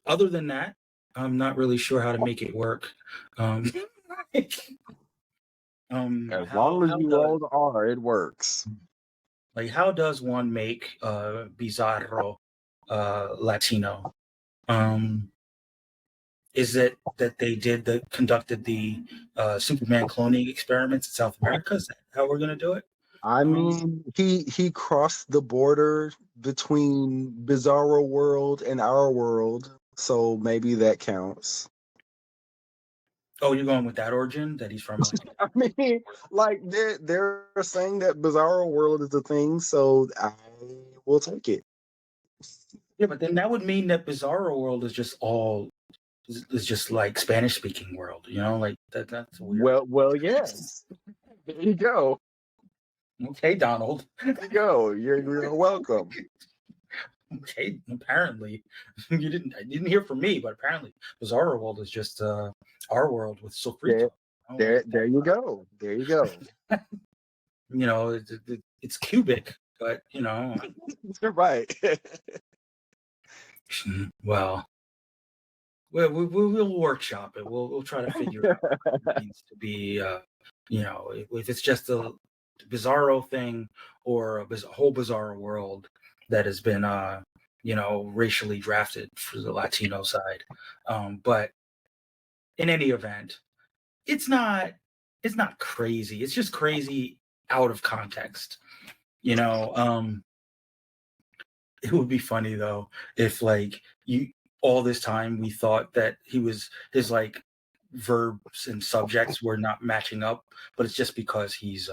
Other than that, I'm not really sure how to make it work. Um, As how long as you does roll the R, it works. how does one make Bizarro Latino? Um, is it that they conducted the Superman cloning experiments in South America? Is that how we're gonna do it? I mean, he crossed the border between Bizarro World and our world, so maybe that counts. Oh, you're going with that origin that he's from, like, I mean, like they're saying that Bizarro World is a thing, so I will take it. yeah, but then that would mean that Bizarro World is just like Spanish speaking world, like that's weird. Well, yes. There you go. Okay, Donald. There you go. You're welcome. Okay, apparently I didn't hear from me, but apparently Bizarro World is just our world with There, Sofrito. there you go. There you go. It's cubic, but You're right. well, we'll workshop it. We'll try to figure out what it means to be, if it's just a Bizarro thing or a whole Bizarro world that has been, racially drafted for the Latino side. But in any event, it's not it's not crazy. It's just crazy out of context. You know, it would be funny though if, like, you all this time we thought that his like verbs and subjects were not matching up, but it's just because he's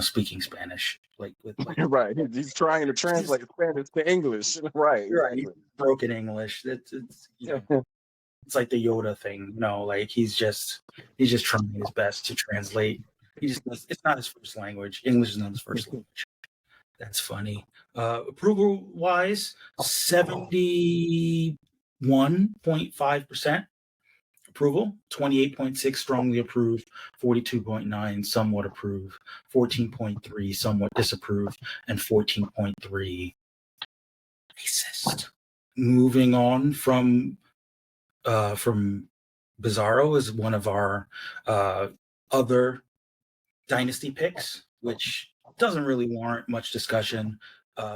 speaking Spanish, like with like Right. He's trying to just translate Spanish to English. Right, right, he's exactly. broken English. It's like the Yoda thing, like he's just trying his best to translate. It's not his first language. English is not his first language. That's funny. Approval wise, 71.5% approval, 28.6 strongly approve, 42.9 somewhat approve, 14.3 somewhat disapprove, and 14.3 racist. Moving on from Bizarro is one of our other dynasty picks, which doesn't really warrant much discussion.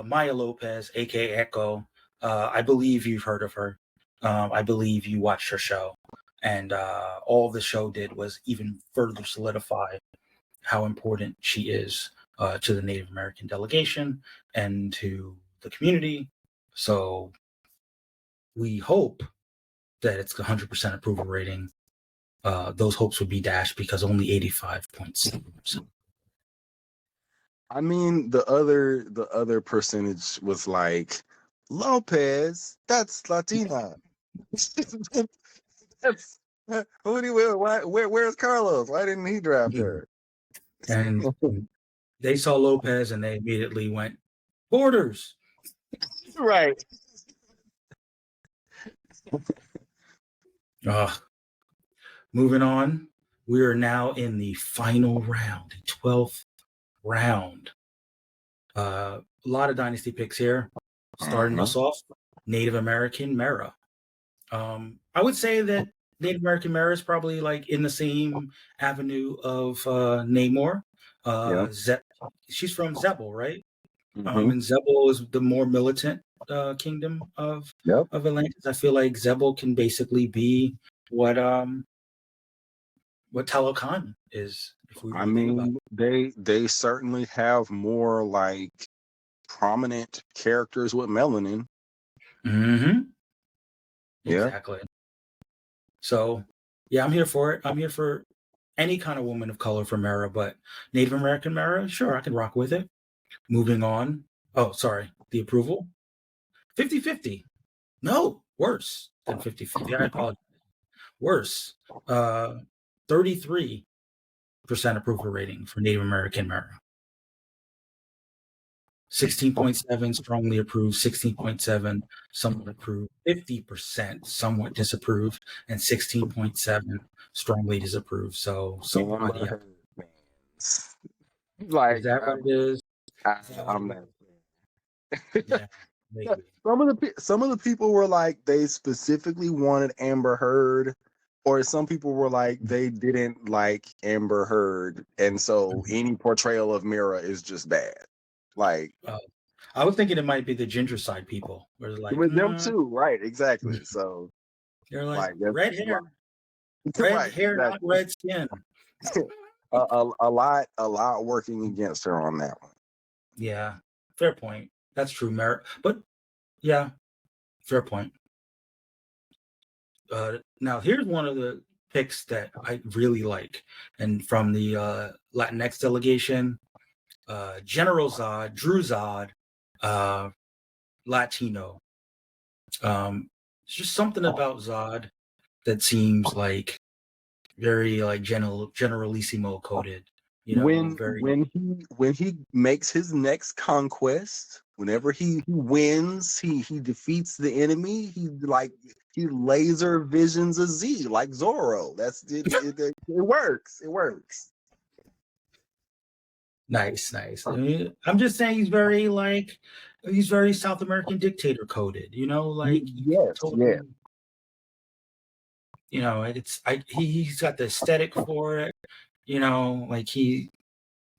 Maya Lopez, aka Echo. I believe you've heard of her. I believe you watched her show, and all the show did was even further solidify how important she is to the Native American delegation and to the community. So we hope that it's 100% approval rating. Those hopes would be dashed because only 85.7%. I mean, the other percentage was like Lopez. That's Latina. That's who do you where's Carlos? Why didn't he draft her? And they saw Lopez and they immediately went, Borders. Right. Moving on, we are now in the final round, the 12th round. A lot of dynasty picks here. Starting us off, Native American Mara. I would say that Native American Mara is probably like in the same avenue of Namor. Yeah. She's from Zebel, right? Mm-hmm. And Zebel is the more militant kingdom Yep. of Atlantis. I feel like Zebel can basically be what Talokan is, if we I really think about mean, they certainly have more like prominent characters with melanin. it. Mm-hmm. Yeah. Exactly. So, yeah, I'm here for it. I'm here for any kind of woman of color for Mara, but Native American Mara, sure, I can rock with it. Moving on. Oh, sorry. The approval? 50-50. No, worse than 50-50. I apologize. Worse. 33% approval rating for Native American Mara. 16.7 strongly approved, 16.7 somewhat approved, 50% somewhat disapproved, and 16.7 strongly disapproved. So somebody Amber Heard fans. is Like that what it is? Is that what I'm it not. is? Yeah, Yeah, maybe. some of the people were like they specifically wanted Amber Heard, or some people were like they didn't like Amber Heard, and so any portrayal of Mira is just bad. Like Uh, I was thinking it might be the ginger side people, where they're like, with them too, right? Exactly. So they're like like that's red right, hair, not exactly. red skin. A lot working against her on that one. Yeah, fair point. That's true, merit. But yeah, fair point. Now here's one of the picks that I really like, and from the Latinx delegation, General Zod, Drew Zod, uh, Latino. It's just something about Zod that seems like very like generalissimo coded. when Very. when he when he makes his next conquest, whenever he wins, he defeats the enemy, he laser visions a Z like Zorro. That's it works. It works. Nice, nice. I mean, I'm just saying he's very South American dictator coded. Like you can Yes, totally, yes. he's got the aesthetic for it. Like Facial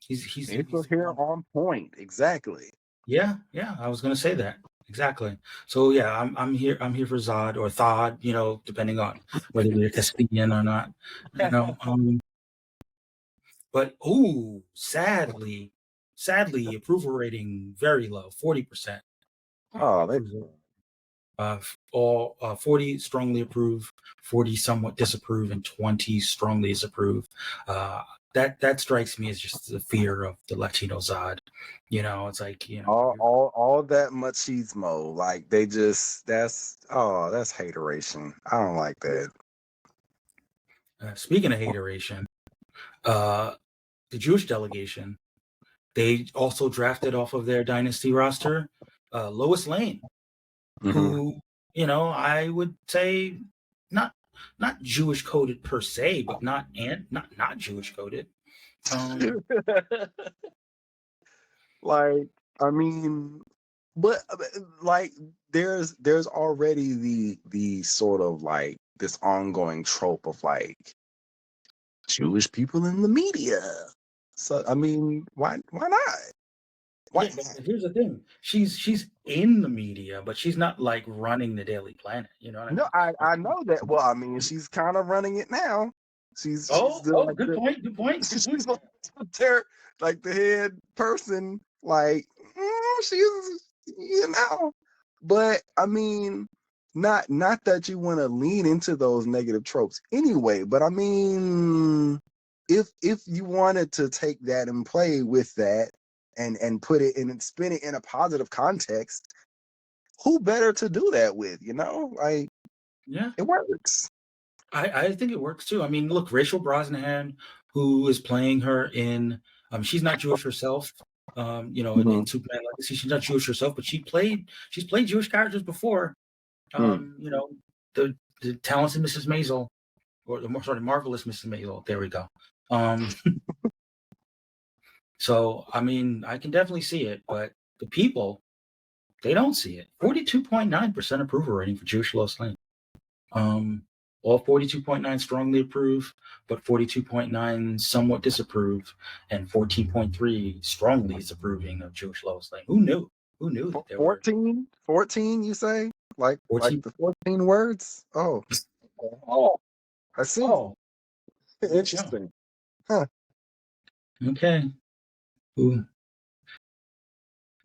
he's hair on point. Exactly. yeah, yeah. I was gonna say that exactly. So yeah, I'm here for Zod or Thod. Depending on whether you're Castilian or not. You know, um, but sadly, approval rating very low, 40%. Oh, they Approval. All 40 strongly approve, 40 somewhat disapprove, and 20 strongly disapprove. that strikes me as just the fear of the Latino Zod. It's like, All that machismo, like they just that's hateration. I don't like that. speaking of hateration, uh, the Jewish delegation, they also drafted off of their dynasty roster Lois Lane, Hmm. who, I would say not not Jewish coded per se, but not Jewish coded. Um, Like, I mean, but like there's already the sort of like this ongoing trope of like Jewish people in the media. So I mean, why not? Why yeah, but not? here's the thing: she's in the media, but she's not like running the Daily Planet. You know what I No, mean? I know that. Well, I mean, she's kind of running it now. She's Oh, the oh, like good the point. Good point. Good point. she's like like the head person. Like she's but I mean, not that you want to lean into those negative tropes anyway. But I mean, if you wanted to take that and play with that and put it in and spin it in a positive context, who better to do that with? Like Yeah. it works. I think it works too. I mean, look, Rachel Brosnahan, who is playing her in, she's not Jewish herself. In Mhm. Superman Legacy, she's not Jewish herself, but she's played Jewish characters before. Hmm. Um, you know, the talented Mrs. Maisel, or the more sorry, marvelous Mrs. Maisel. There we go. Um, so I mean, I can definitely see it, but the people, they don't see it. 42.9% approval rating for Jewish Lois Lane. Um, all 42.9 strongly approve, but 42.9 somewhat disapprove, and 14.3 strongly disapproving of Jewish Lois Lane. Who knew? Who knew that there were 14, you say? Like 14? the 14 words? Oh, I see. Oh, yeah. Interesting. Huh. Okay. Ooh.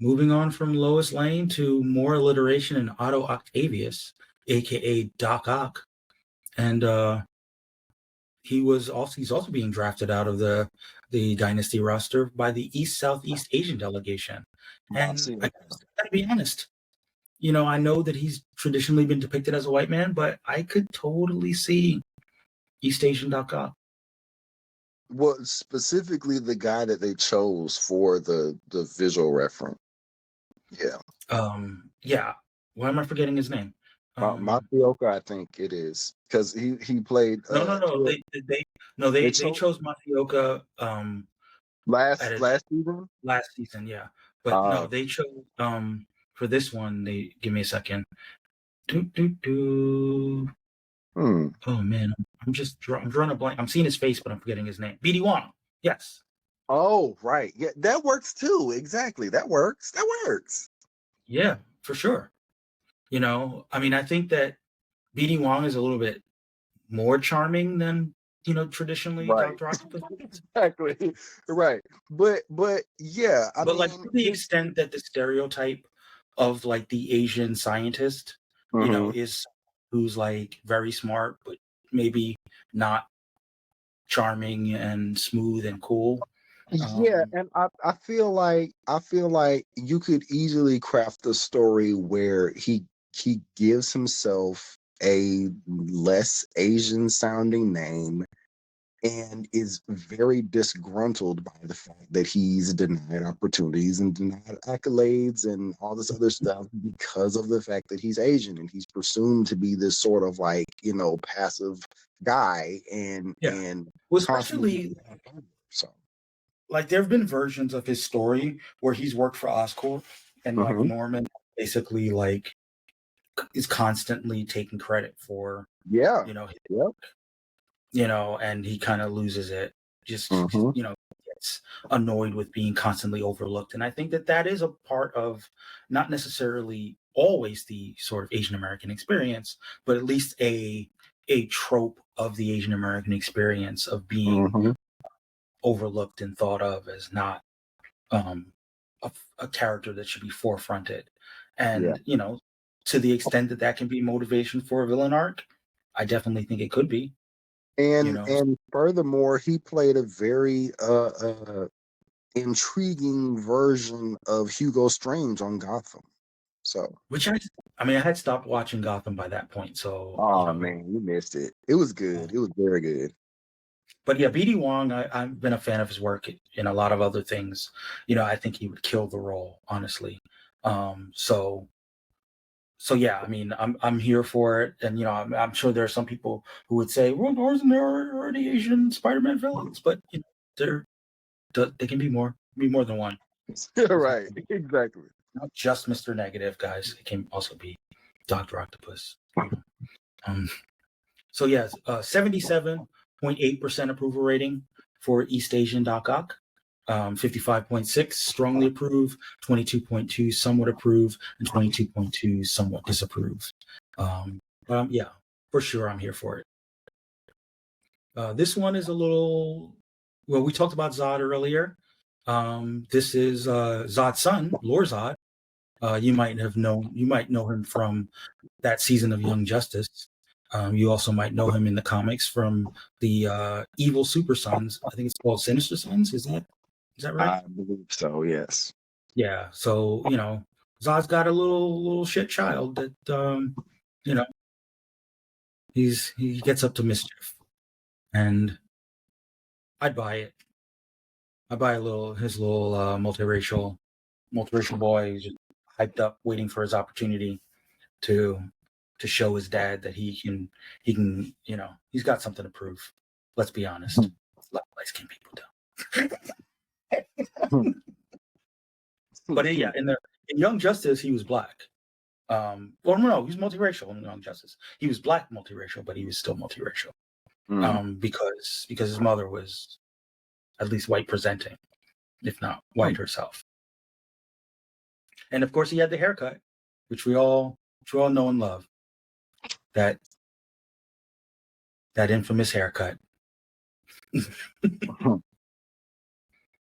Moving on from Lois Lane to more alliteration in Otto Octavius, aka Doc Ock, and he's also being drafted out of the dynasty roster by the East Southeast Asian delegation. I And see. I gotta be honest, I know that he's traditionally been depicted as a white man, but I could totally see East Asian Dhaka. Well, specifically the guy that they chose for the visual reference. Yeah. Yeah. Why am I forgetting his name? Um, Masaoka, I think it is. Because he played no, no, no. they They chose chose Matsuoka at last season. last season, yeah. But no, Uh they chose for this one. They give me a second. Do do do. hmm. Oh man, I'm drawing a blank. I'm seeing his face, but I'm forgetting his name. BD Wong. Yes. Oh, right. Yeah, that works too. Exactly. That works. That works. Yeah, for sure. I mean, I think that BD Wong is a little bit more charming than traditionally Right. Dr. Octopus is. Exactly. Right. But yeah, I But like mean to the extent that the stereotype of like the Asian scientist, mhm. is who's like very smart, but maybe not charming and smooth and cool. Yeah, Um, and I feel like you could easily craft a story where he gives himself a less Asian sounding name and is very disgruntled by the fact that he's denied opportunities and denied accolades and all this other stuff because of the fact that he's Asian and he's presumed to be this sort of like, passive guy and yeah. and Well, constantly especially so. like there have been versions of his story where he's worked for Oscorp and like Mhm. Norman basically like is constantly taking credit for Yeah. you know Yep. and he kind of loses it, just Mhm. gets annoyed with being constantly overlooked. And I think that that is a part of not necessarily always the sort of Asian American experience, but at least a trope of the Asian American experience of being Mhm. overlooked and thought of as not um, a character that should be forefronted. Yeah. And to the extent that that can be motivation for a villain arc, I definitely think it could be. And furthermore, he played a very intriguing version of Hugo Strange on Gotham. So, which I mean, I had stopped watching Gotham by that point, so oh man, you missed it. It was good. It was very good. But yeah, BD Wong, I've been a fan of his work in a lot of other things. I think he would kill the role, honestly. So yeah, I mean, I'm here for it, and I'm sure there are some people who would say, "Well, wasn't there already Asian Spider-Man villains?" But they can be more than one. Right, exactly. Not just Mr. Negative, guys. It can also be Dr. Octopus. So yes, 77.8% approval rating for East Asian Doc Ock. 55.6 strongly approve, 22.2 somewhat approve, and 22.2 somewhat disapprove. Yeah, for sure, I'm here for it. This one is a little. Well, we talked about Zod earlier. This is Zod's son, Lord Zod. You might know him from that season of Young Justice. You also might know him in the comics from the Evil Super Sons. I think it's called Sinister Sons. Is that right? I believe so. Yes. Yeah. So Zod's got a little shit child that he gets up to mischief, and I'd buy it. I buy his little multiracial boy. He's just hyped up, waiting for his opportunity to show his dad that he can he's got something to prove. Let's be honest. A lot of light skinned people don't. But yeah, in Young Justice, he was black. Well, no, he was multiracial in Young Justice. He was black multiracial, but he was still multiracial. Because his mother was at least white presenting, if not white herself. And of course, he had the haircut, which we all know and love. That infamous haircut.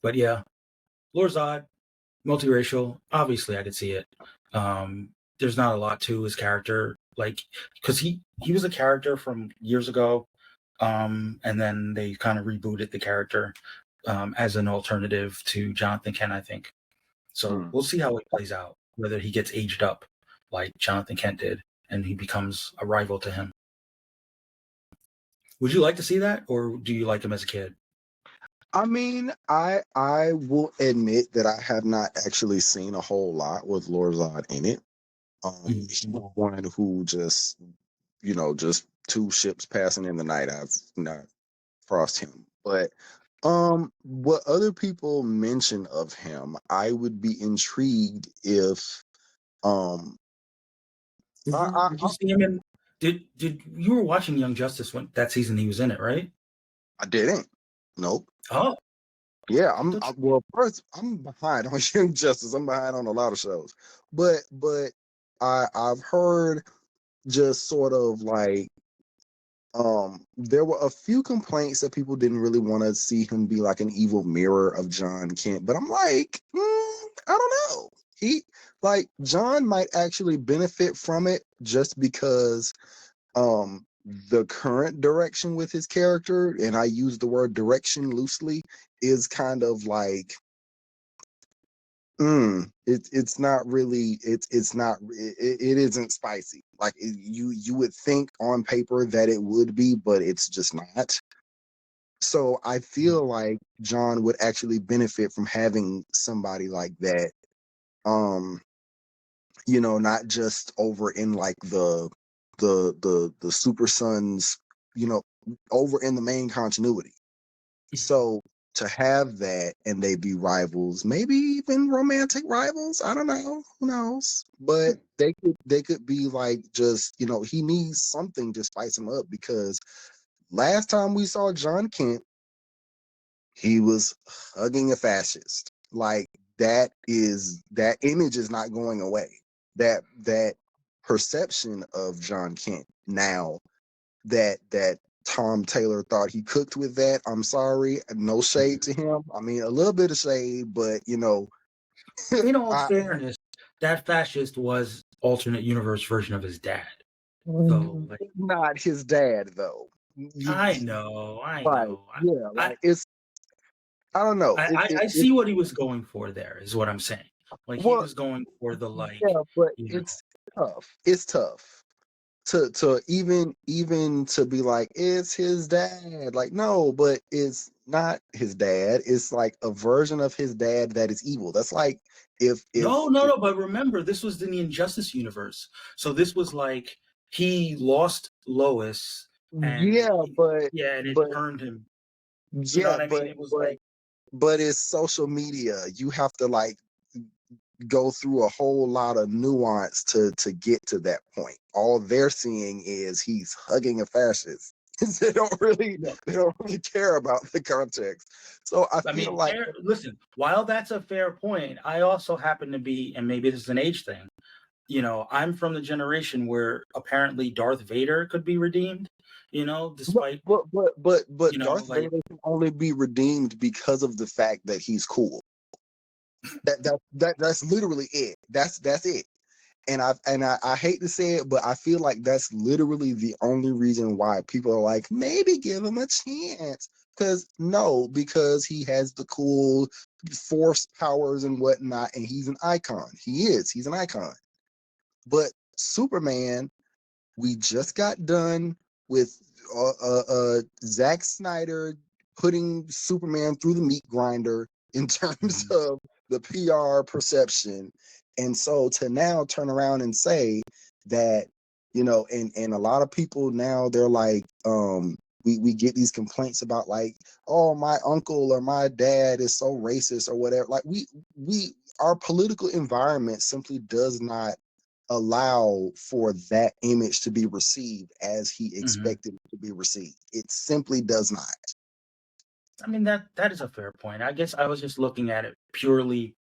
But yeah, Lord Zod, multiracial. Obviously, I could see it. There's not a lot to his character, like, because he was a character from years ago, and then they kind of rebooted the character as an alternative to Jonathan Kent, I think. So we'll see how it plays out, whether he gets aged up like Jonathan Kent did, and he becomes a rival to him. Would you like to see that, or do you like him as a kid? I mean, I will admit that I have not actually seen a whole lot with Lord Zod in it. He's one who just two ships passing in the night. I've not crossed him, but what other people mention of him, I would be intrigued if Did you see him in? Did you were watching Young Justice when that season he was in it, right? I didn't. Nope. Oh, yeah. First, I'm behind on Young Justice. I'm behind on a lot of shows, but I've heard just sort of like there were a few complaints that people didn't really want to see him be like an evil mirror of John Kent, but I'm like, I don't know. John might actually benefit from it just because the current direction with his character, and I use the word direction loosely, is kind of like it's not really it isn't spicy. Like you would think on paper that it would be, but it's just not. So I feel like John would actually benefit from having somebody like that. Not just over in like the Super Sons, over in the main continuity. So to have that and they be rivals, maybe even romantic rivals, I don't know, who knows? But they could be like, just he needs something to spice him up, because last time we saw John Kent, he was hugging a fascist. Like that image is not going away. That perception of John Kent now, that Tom Taylor thought he cooked with that. I'm sorry, no shade to him. I mean, a little bit of shade, but in all fairness, that fascist was alternate universe version of his dad. So not his dad though. You, I right? know. Yeah, I, like it's I don't know. I see what he was going for there, is what I'm saying. Like he Well, was going for the yeah, but you know, it's tough. It's tough to even to be like it's his dad. Like no, but it's not his dad. It's like a version of his dad that is evil. That's like if no. But remember, this was in the Injustice universe, so this was like he lost Lois, and yeah, but yeah, and it but turned him. You know yeah, what I mean? It was like but it's social media. You have to like go through a whole lot of nuance to get to that point. All they're seeing is he's hugging a fascist. yeah. They don't really care about the context. So I I feel mean, like fair, listen. While that's a fair point, I also happen to be, and maybe this is an age thing. I'm from the generation where apparently Darth Vader could be redeemed. Despite Darth like Vader can only be redeemed because of the fact that he's cool. That's literally it. That's it. I hate to say it, but I feel like that's literally the only reason why people are like, maybe give him a chance. Because he has the cool force powers and whatnot, and he's an icon. He's an icon. But Superman, we just got done with Zack Snyder putting Superman through the meat grinder in terms mhm, of the PR perception. And so to now turn around and say that, and a lot of people now they're like, we get these complaints about like, oh, my uncle or my dad is so racist or whatever. Like we our political environment simply does not allow for that image to be received as he mhm. expected it to be received. It simply does not. I mean that is a fair point. I guess I was just looking at it purely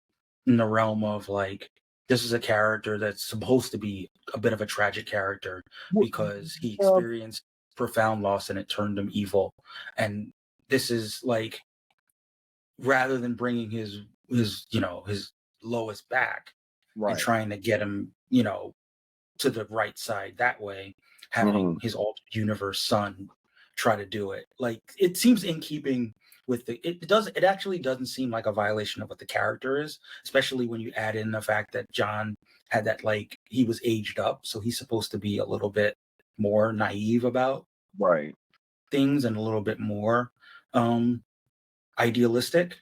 in the realm of like this is a character that's supposed to be a bit of a tragic character because he Well, experienced profound loss and it turned him evil. And this is like rather than bringing his lowest back and right. trying to get him, to the right side that way, having Mhm. his alternate universe son try to do it. Like it seems in keeping with it actually doesn't seem like a violation of what the character is, especially when you add in the fact that John had that like he was aged up, so he's supposed to be a little bit more naive about Right. things and a little bit more um idealistic.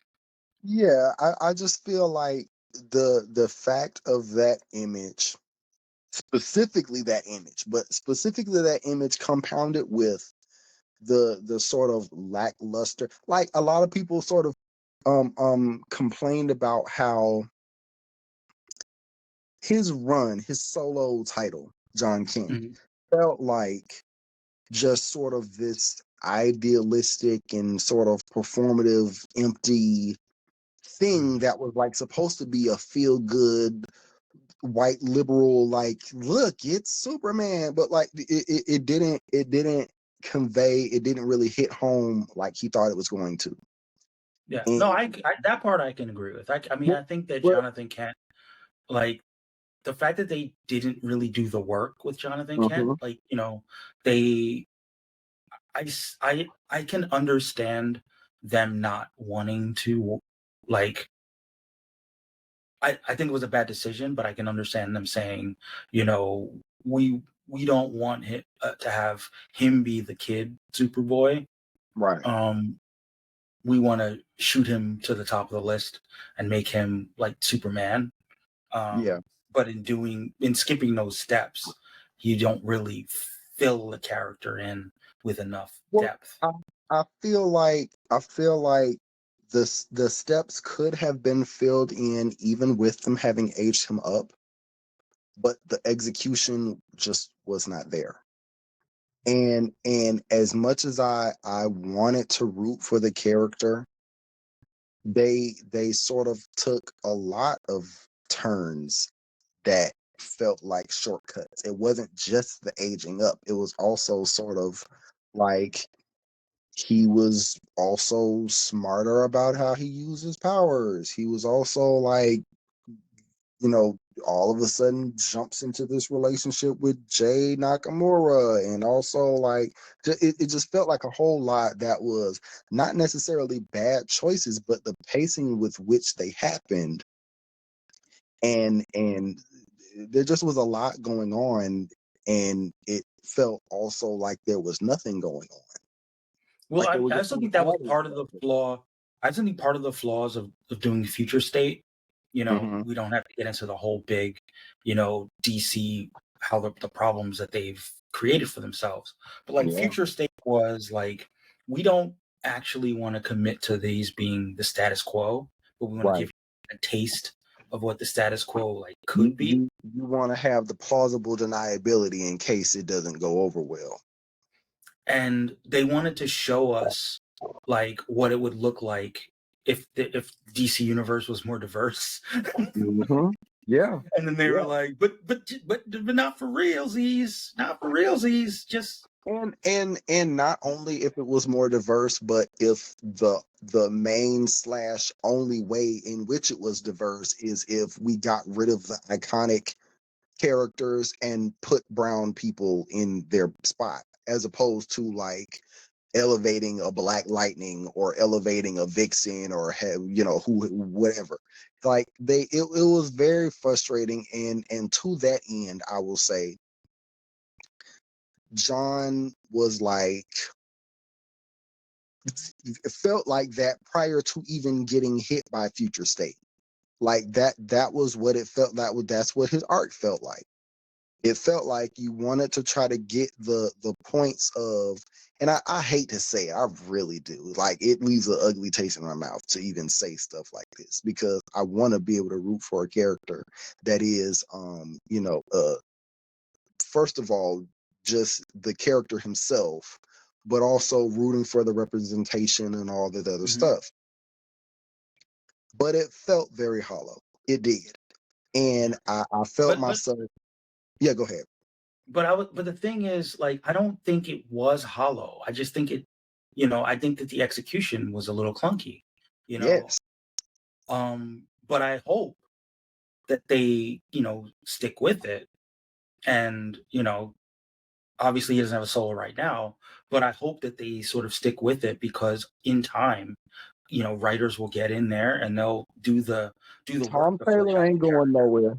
Yeah, I just feel like the fact of that image, specifically that image, but specifically that image compounded with the sort of lackluster, like a lot of people sort of complained about how his solo title, John King, Mhm, felt like just sort of this idealistic and sort of performative, empty thing mhm. that was like supposed to be a feel good white liberal, like, look, it's Superman, but like it didn't convey, it didn't really hit home like he thought it was going to. Yeah, no, And that part I can agree with. I mean, what, I think that what, Jonathan Kent, like the fact that they didn't really do the work with Jonathan Kent, mhm, like they, I can understand them not wanting to, like, I think it was a bad decision, but I can understand them saying, you know, we don't want him to have him be the kid Superboy. right, Um, we want to shoot him to the top of the list and make him like Superman. yeah. But in skipping those steps, you don't really fill the character in with enough Well, depth. I feel like the steps could have been filled in even with them having aged him up, but the execution just was not there. And as much as I wanted to root for the character, they sort of took a lot of turns that felt like shortcuts. It wasn't just the aging up. It was also sort of like he was also smarter about how he used his powers. He was also like you know, all of a sudden jumps into this relationship with Jay Nakamura. And also, like, it just felt like a whole lot that was not necessarily bad choices, but the pacing with which they happened. And there just was a lot going on. And it felt also like there was nothing going on. Well, Like there was I just also some think that was added part of the stuff. flaw. I also think part of the flaws of doing Future State. Hmm. We don't have to get into the whole big, DC, how the problems that they've created for themselves. But like Yeah, Future State was like, we don't actually want to commit to these being the status quo, but we want to right. give you a taste of what the status quo like You could be. you you want to have the plausible deniability in case it doesn't go over well. And they wanted to show us like what it would look like if DC Universe was more diverse. Hmm. Yeah, And then they were yeah. like, but not for realsies, not for realsies. Just And not only if it was more diverse, but if the main slash only way in which it was diverse is if we got rid of the iconic characters and put brown people in their spot, as opposed to like elevating a Black Lightning or elevating a Vixen or have, who, whatever. Like it was very frustrating. And to that end, I will say John was like, it felt like that prior to even getting hit by Future State. Like that was what it felt like. That's what his arc felt like. It felt like you wanted to try to get the points of, and I hate to say it, I really do. Like it leaves an ugly taste in my mouth to even say stuff like this, because I want to be able to root for a character that is first of all, just the character himself, but also rooting for the representation and all that other mhm. stuff. But it felt very hollow. It did. Yeah. And I felt But myself. Yeah, go ahead. but the thing is, like, I don't think it was hollow. I just think I think that the execution was a little clunky. You know, Yes. but I hope that they stick with it. And obviously he doesn't have a solo right now, but I hope that they sort of stick with it because in time, writers will get in there and they'll do the work Tom to flesh Taylor out ain't the going character. nowhere.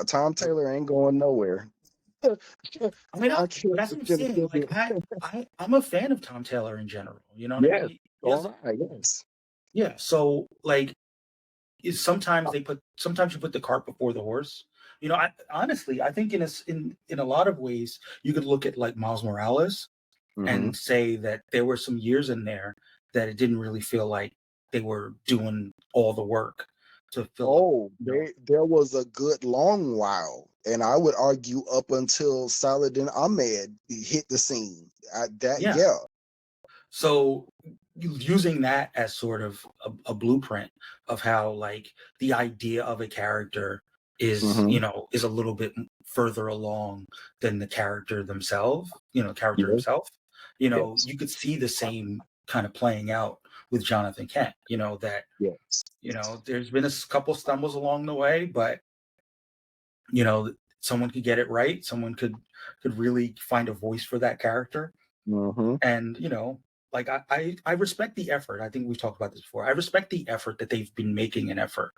Tom Taylor ain't going nowhere. I mean, I but can't, that's what I'm can't, saying. can't Like do I'm a fan of Tom Taylor in general. You know what I mean? Yes. He All has, right. Yes. yeah. So like, sometimes you put the cart before the horse. I honestly I think in a lot of ways you could look at like Miles Morales Hmm. and say that there were some years in there that it didn't really feel like they were doing all the work to fill up. Oh, there was a good long while, and I would argue up until Saladin Ahmed hit the scene. Yeah. Yeah. So using that as sort of a blueprint of how like the idea of a character Hmm. is a little bit further along than the character themselves, character Yeah. himself. Yes. You could see the same kind of playing out with Jonathan Kent. That Yes. there's been a couple stumbles along the way, but you know, someone could get it right. Someone could really find a voice for that character. Hmm. And like I respect the effort. I think we've talked about this before. I respect the effort that they've been making an effort.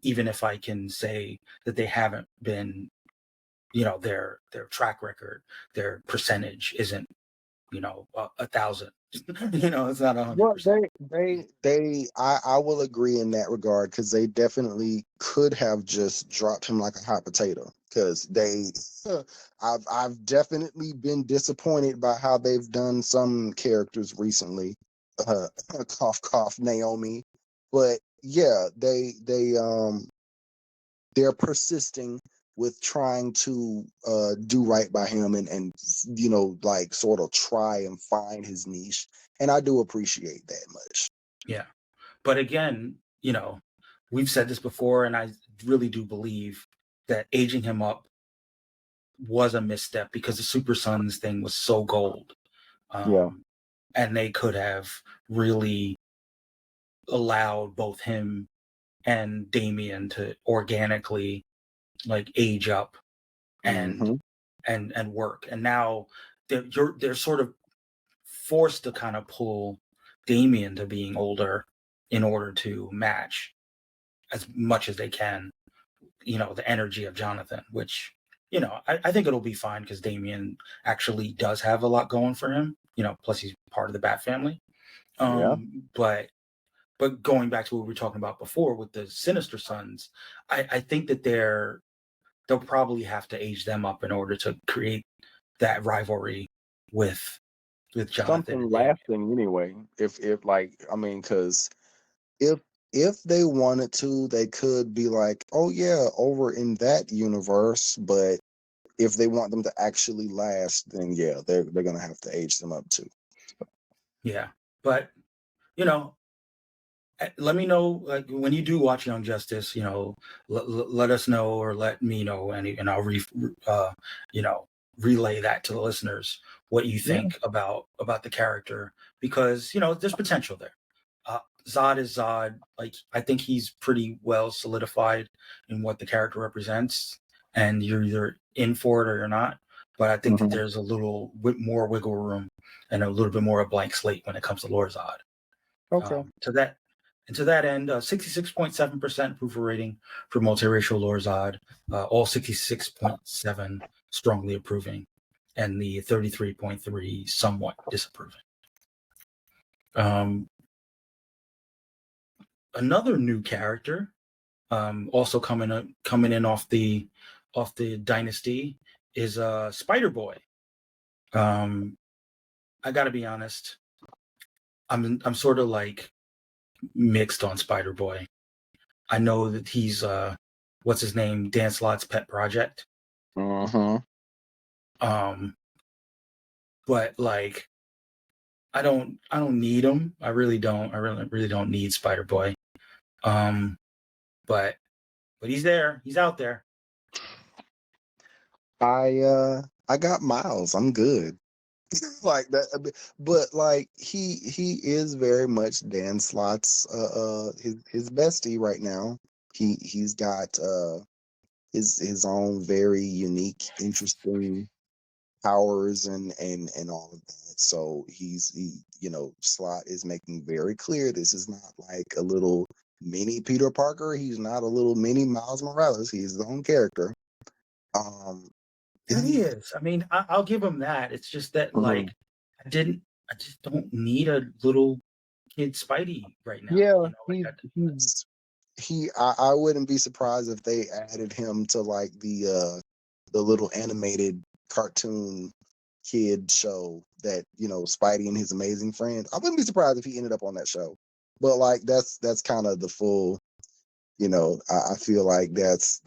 Even if I can say that they haven't been, their track record, their percentage isn't, a thousand. It's not 100%. Well, I will agree in that regard, because they definitely could have just dropped him like a hot potato. Because I've definitely been disappointed by how they've done some characters recently. Uh, cough, cough, Naomi. But yeah, they're persisting with trying to do right by him, and like sort of try and find his niche, and I do appreciate that much. Yeah. But again, we've said this before, and I really do believe that aging him up was a misstep because the Super Sons thing was so gold. Yeah. And they could have really allowed both him and Damien to organically like age up and Hmm. and work. And now they're sort of forced to kind of pull Damien to being older in order to match as much as they can, the energy of Jonathan, which, I think it'll be fine because Damien actually does have a lot going for him, plus he's part of the Bat family. Yeah. But going back to what we were talking about before with the Sinister Sons, I think that they'll probably have to age them up in order to create that rivalry with Jonathan Something and Damien. lasting anyway. If like, I mean, because if if they wanted to, they could be like, oh yeah, over in that universe. But if they want them to actually last, then yeah, they're gonna have to age them up too. Yeah. But, you know, let me know, like, when you do watch Young Justice, let us know or let me know, and I'll uh, you know relay that to the listeners what you Yeah. think about the character, because there's potential there. Zod is Zod. Like, I think he's pretty well solidified in what the character represents, and you're either in for it or you're not. But I think that Hmm. there's a little bit more wiggle room and a little bit more a blank slate when it comes to Lord Zod. Okay. To that end, 66.7% approval rating for multiracial Lorzad, all 66.7 strongly approving, and the 33.3 somewhat disapproving. Um, Another new character, also coming in off the Dynasty, is Spider Boy. Um, I got to be honest, I'm sort of like mixed on Spider Boy. I know that he's what's his name, Dan Slott's pet project. Hmm. Um, but like I don't need him. I really don't. I really don't need Spider Boy. Um, but he's there. He's out there. I got Miles. I'm good. Like that, but like he is very much Dan Slott's his bestie right now. He's got his own very unique, interesting powers and all of that. So Slot is making very clear this is not like a little mini Peter Parker. He's not a little mini Miles Morales. He's his own character. Um, And he he, is. I mean, I'll give him that. It's just that, mhm. like, I didn't. I just don't need a little kid Spidey right now. Yeah, Like I wouldn't be surprised if they added him to like the little animated cartoon kid show that Spidey and his amazing friends. I wouldn't be surprised if he ended up on that show. But like that's kind of the full. I feel like that's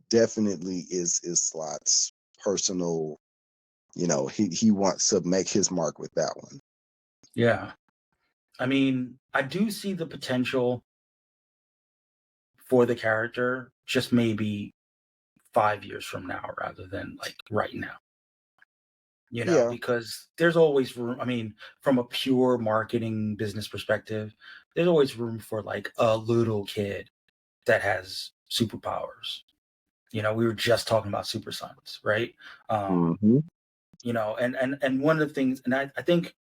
definitely is Slot's personal. He wants to make his mark with that one. yeah. I mean, I do see the potential for the character, just maybe 5 years from now rather than like right now. Yeah. Because there's always room. I mean, from a pure marketing business perspective, there's always room for like a little kid that has superpowers. We were just talking about Super Sons, right? Hmm. And one of the things, and I think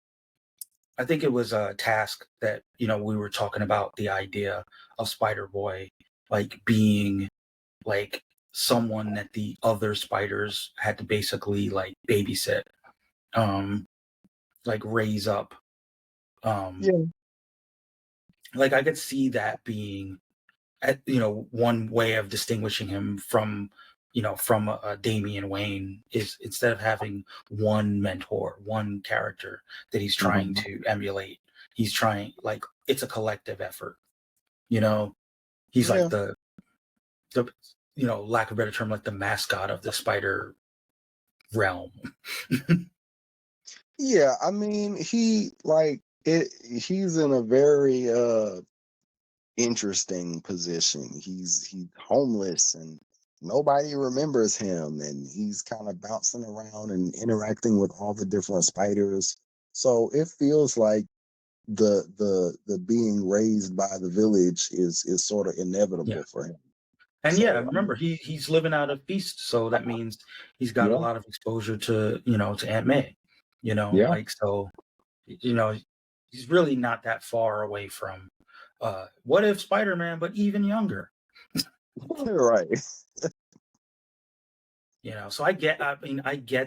it was a task that we were talking about the idea of Spider Boy like being like someone that the other spiders had to basically like babysit, um, like raise up. Um, Yeah. like I could see that being, one way of distinguishing him from Damian Wayne is instead of having one mentor, one character that he's trying Hmm. to emulate, he's trying like it's a collective effort. You know, he's like Yeah. the lack of a better term, like the mascot of the spider realm. Yeah, I mean, he's in a very interesting position. He's homeless and nobody remembers him and he's kind of bouncing around and interacting with all the different spiders. So it feels like the being raised by the village is sort of Yeah. inevitable for him. And yeah, So remember he's living out of feast, so that means he's got a yeah, lot of exposure to, to Aunt May, yeah, like so, you know, he's really not that far away from what if Spider-Man, but even younger. right. So I get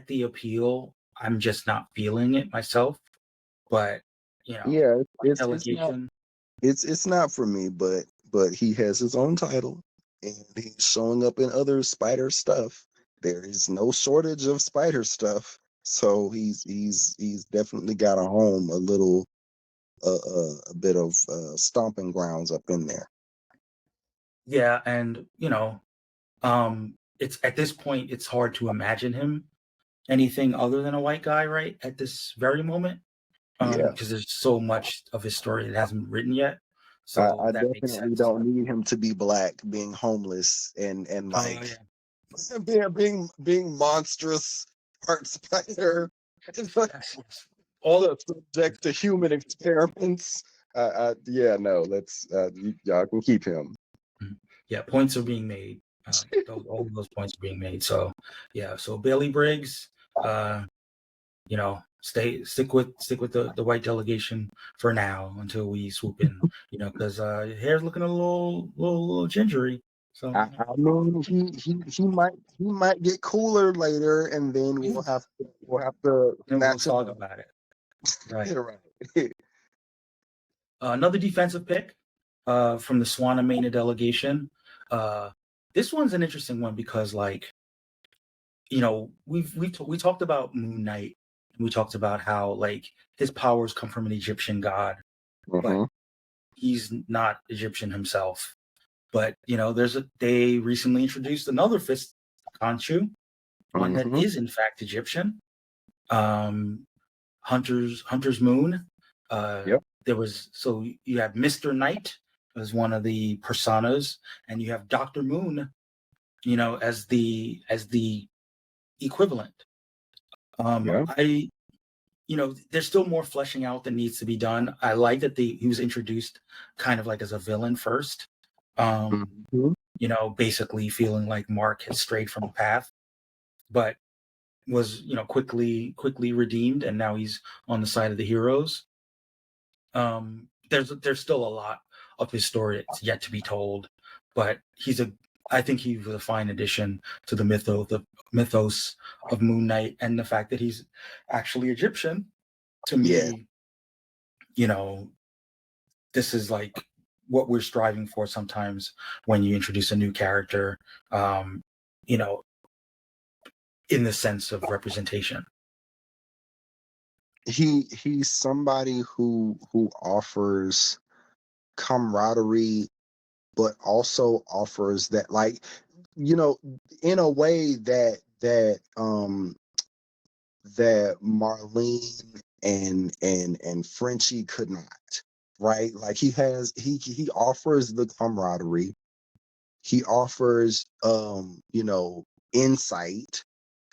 the appeal. I'm just not feeling it myself. But, Yeah, by it's not delegation, it's not for me, but he has his own title and he's showing up in other spider stuff. There is no shortage of spider stuff. So he's definitely got a home, a bit of stomping grounds up in there. yeah, and it's at this point it's hard to imagine him anything other than a white guy right at this very moment. Yeah. Because there's so much of his story that hasn't been written yet. So I that makes definitely sense. don't need him to be black, being homeless and Oh like yeah. being monstrous part spider. Yes, yes. All Subject to human experiments. Yeah, no, y'all can keep him. Mhm. Yeah, points are being made. All of those points are being made. So yeah, so Bailey Briggs, stick with the white delegation for now until we swoop in, because hair's looking a little gingery. So I mean, he might get cooler later, and then we'll have to then we'll snatch him talk up. about it. Right. Right. Another defensive pick from the Swanamania delegation. Uh, this one's an interesting one because, like, we talked about Moon Knight, and we talked about how like his powers come from an Egyptian god, but Hmm. he's not Egyptian himself. But they recently introduced another fist Khonshu, one that Hmm. is in fact Egyptian. Um, Hunter's Moon. Uh, Yep. there was so you have Mr. Knight as one of the personas, and you have Dr. Moon, as the equivalent. Yeah. There's still more fleshing out that needs to be done. I like that he was introduced kind of like as a villain first. Um, Hmm. basically feeling like Mark had strayed from the path, but was, quickly redeemed, and now he's on the side of the heroes. There's still a lot of his story that's yet to be told, but I think he was a fine addition to the mythos of Moon Knight, and the fact that he's actually Egyptian. To Yeah. me, you know, this is like what we're striving for sometimes when you introduce a new character, um, you know, in the sense of representation. He's somebody who offers camaraderie, but also offers that, like, you know in a way that Marlene and Frenchie could not, right? Like he offers the camaraderie, he offers insight.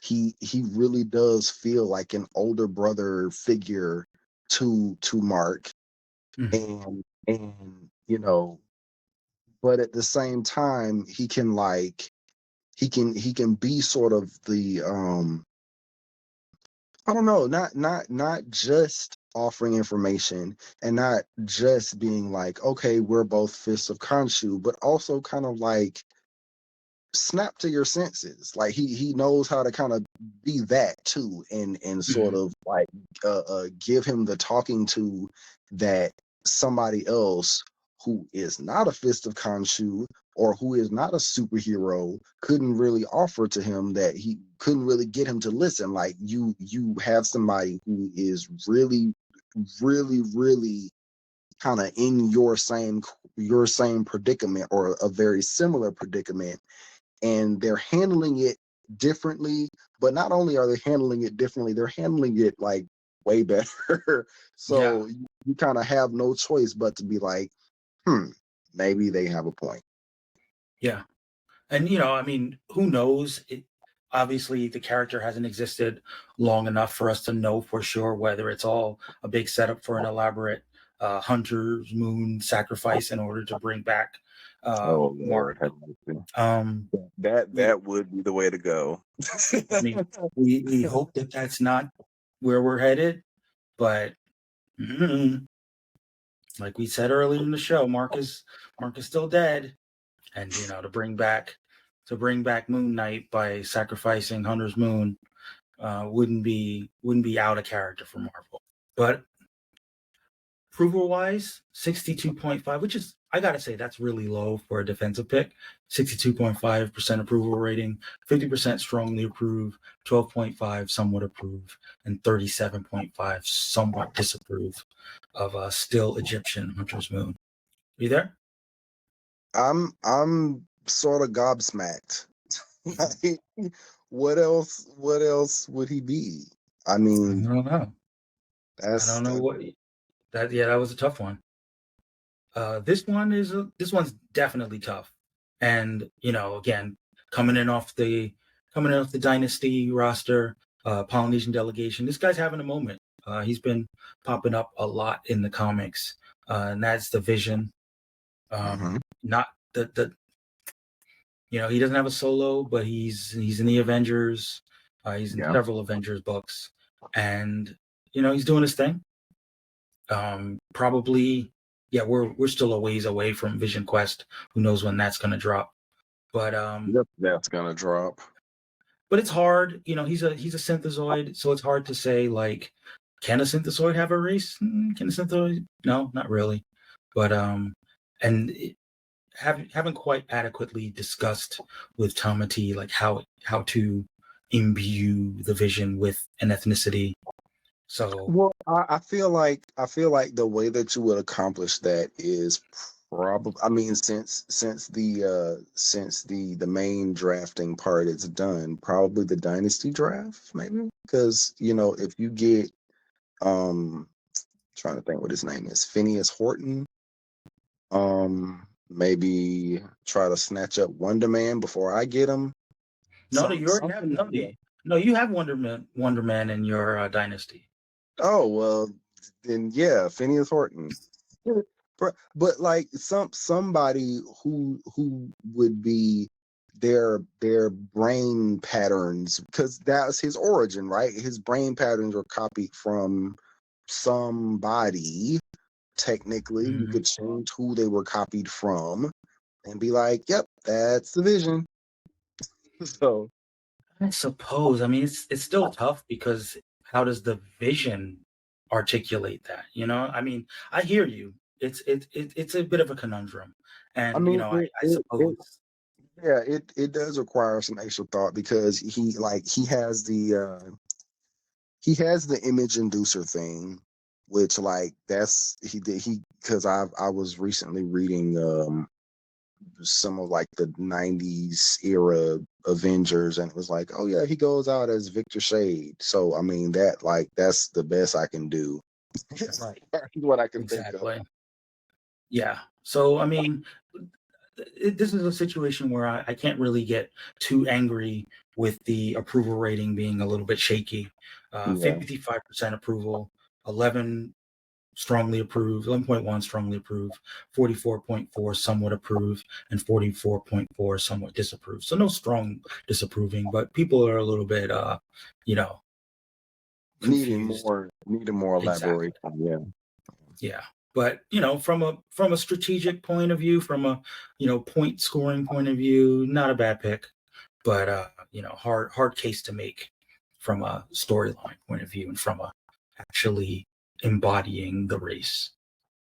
He really does feel like an older brother figure to Mark, Mhm. and but at the same time he can be sort of the I don't know, not just offering information and not just being like, okay, we're both fists of Khonshu, but also kind of like snap to your senses. Like he knows how to kind of be that too, and sort Mhm. of like give him the talking to that somebody else who is not a fist of Khonshu or who is not a superhero couldn't really offer to him, that he couldn't really get him to listen. Like you have somebody who is really, really, really kind of in your same predicament, or a very similar predicament, and they're handling it differently. But not only are they handling it differently, they're handling it like way better. Yeah, So you kind of have no choice but to be like, maybe they have a point. yeah. And I mean, who knows? Obviously, the character hasn't existed long enough for us to know for sure whether it's all a big setup for an elaborate Hunter's Moon sacrifice in order to bring back Oh Mark. Lord, have mercy. Um, That we, that would be the way to go. I mean, we hope that that's not where we're headed, but mm, like we said earlier in the show, Mark is still dead, and to bring back Moon Knight by sacrificing Hunter's Moon wouldn't be out of character for Marvel. But approval wise, 62.5, which is, I gotta say, that's really low for a defensive pick. 62.5% approval rating, 50% strongly approve, 12.5 somewhat approve, and 37.5 somewhat disapprove of Still Egyptian Hunter's Moon. Are you there? I'm sort of gobsmacked. Like, what else would he be? I I mean, don't know. I that's don't know what that. Yeah, that was a tough one. This one's definitely tough, and again, coming in off the Dynasty roster, Polynesian delegation. This guy's having a moment. He's been popping up a lot in the comics, and that's the Vision. mhm, Not the he doesn't have a solo, but he's in the Avengers. He's in yeah. several Avengers books, and he's doing his thing. Probably, yeah, we're still a ways away from Vision Quest. Who knows when that's gonna drop? But Yep, that's gonna drop. it's hard. He's a synthezoid, so it's hard to say like, can a synthezoid have a race? Can a synthezoid? No, not really. But and haven't quite adequately discussed with Tamati like how to imbue the Vision with an ethnicity. So Well, I feel like the way that you would accomplish that is probably, I mean, since the main drafting part is done, probably the dynasty draft, maybe. Because if you get um trying to think what his name is, Phineas Horton, maybe try to snatch up Wonder Man before I get him. no, Some you already have something no, like that. no, you have Wonder Man in your dynasty. Oh well, then yeah, Phineas Horton. But like somebody who would be their brain patterns, because that's his origin, right? His brain patterns were copied from somebody. Technically, you Mhm. could change who they were copied from and be like, "Yep, that's the Vision." So I suppose. I mean, it's still tough because how does the Vision articulate that? I mean, I hear you. It's a bit of a conundrum, I and mean, I suppose. yeah, it does require some extra thought because he has the image inducer thing, which like that's he did he because I was recently reading some of like the 90s era Avengers, and it was like, oh yeah, he goes out as Victor Shade. So I mean that's the best I can do. Right. What I can think of. Exactly. Yeah. So I mean, this is a situation where I can't really get too angry with the approval rating being a little bit shaky. Yeah. 55% approval, 11 strongly approved, 11.1 strongly approved, 44.4 somewhat approved, and 44.4 somewhat disapproved. So no strong disapproving, but people are a little bit, you know, Needing confused. more needing more Exactly. elaboration. Yeah. Yeah. But from a strategic point of view, from a point scoring point of view, not a bad pick, but hard case to make from a storyline point of view and from a actually embodying the race.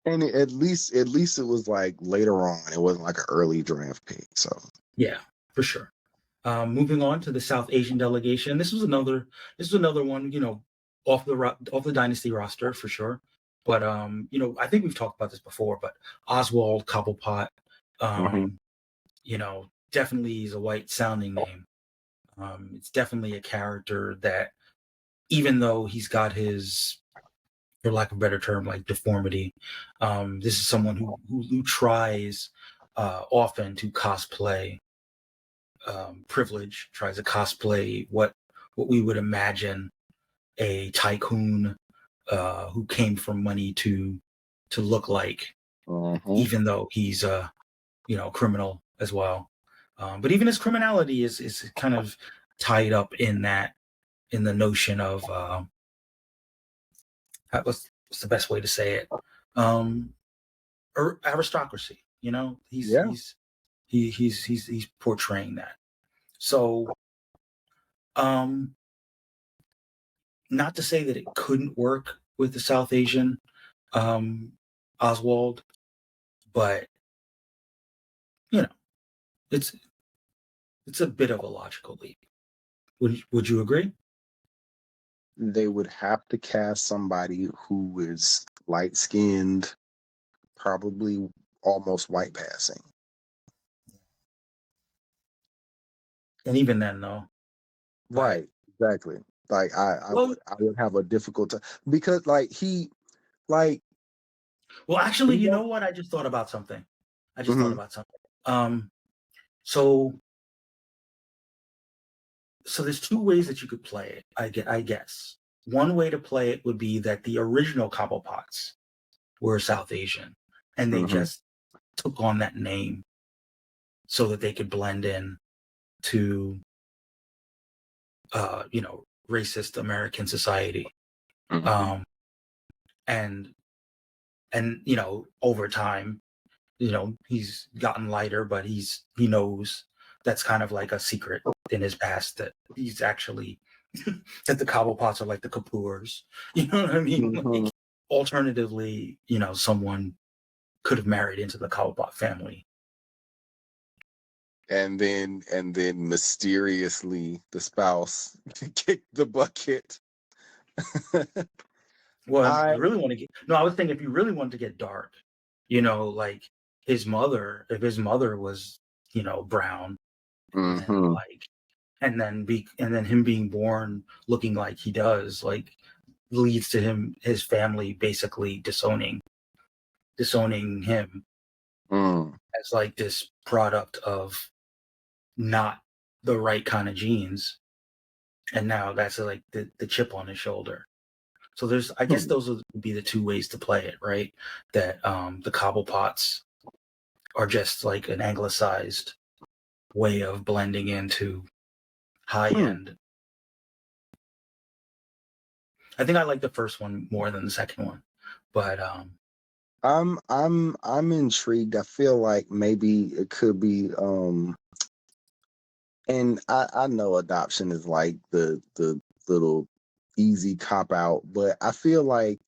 And at least it was like later on. It wasn't like an early draft pick. So Yeah, for sure. Moving on to the South Asian delegation. This was another one, off the dynasty roster for sure. But I think we've talked about this before, but Oswald Cobblepot, mhm. um, definitely is a white sounding name. It's definitely a character that, even though he's got his, for lack of a better term, like deformity, this is someone who tries often to cosplay privilege, tries to cosplay what we would imagine a tycoon who came from money to to look like, Mm-hmm. even though he's a criminal as well. But even his criminality is kind of tied up in the notion of what's the best way to say it? Um, Aristocracy. Yeah. He's portraying that. So, um, not to say that it couldn't work with the South Asian um, Oswald, but you know, it's it's a bit of a logical leap. Would you agree? They would have to cast somebody who is light skinned, probably almost white passing. And even then, though, but Right. Exactly. Like well, I would have a difficult time because like actually, he you know don't. what? I just thought about something. I just thought Hmm. about something. Um, so there's two ways that you could play it. I guess one way to play it would be that the original Cobblepots were South Asian, and they Hmm. just took on that name so that they could blend in to racist American society. Hmm. Um, and over time, he's gotten lighter, but he knows that's kind of like a secret in his past that he's actually that the Cobblepots are like the Kapoors. You know what I mean? Hmm. Like, alternatively, someone could have married into the Cobblepot family. And then mysteriously the spouse kicked the bucket. Well, if I you really want to get no, I was thinking if you really wanted to get dark, like if his mother was, brown, and then hmm like and then him being born looking like he does, like leads to his family basically disowning him mm, as like this product of not the right kind of genes, and now that's like the chip on his shoulder. So I guess hmm. those would be the two ways to play it, right? That the Cobblepots are just like an anglicized way of blending into high Hmm. end. I think I like the first one more than the second one, but I'm intrigued. I feel like maybe it could be and I know adoption is like the little easy cop out, but I feel like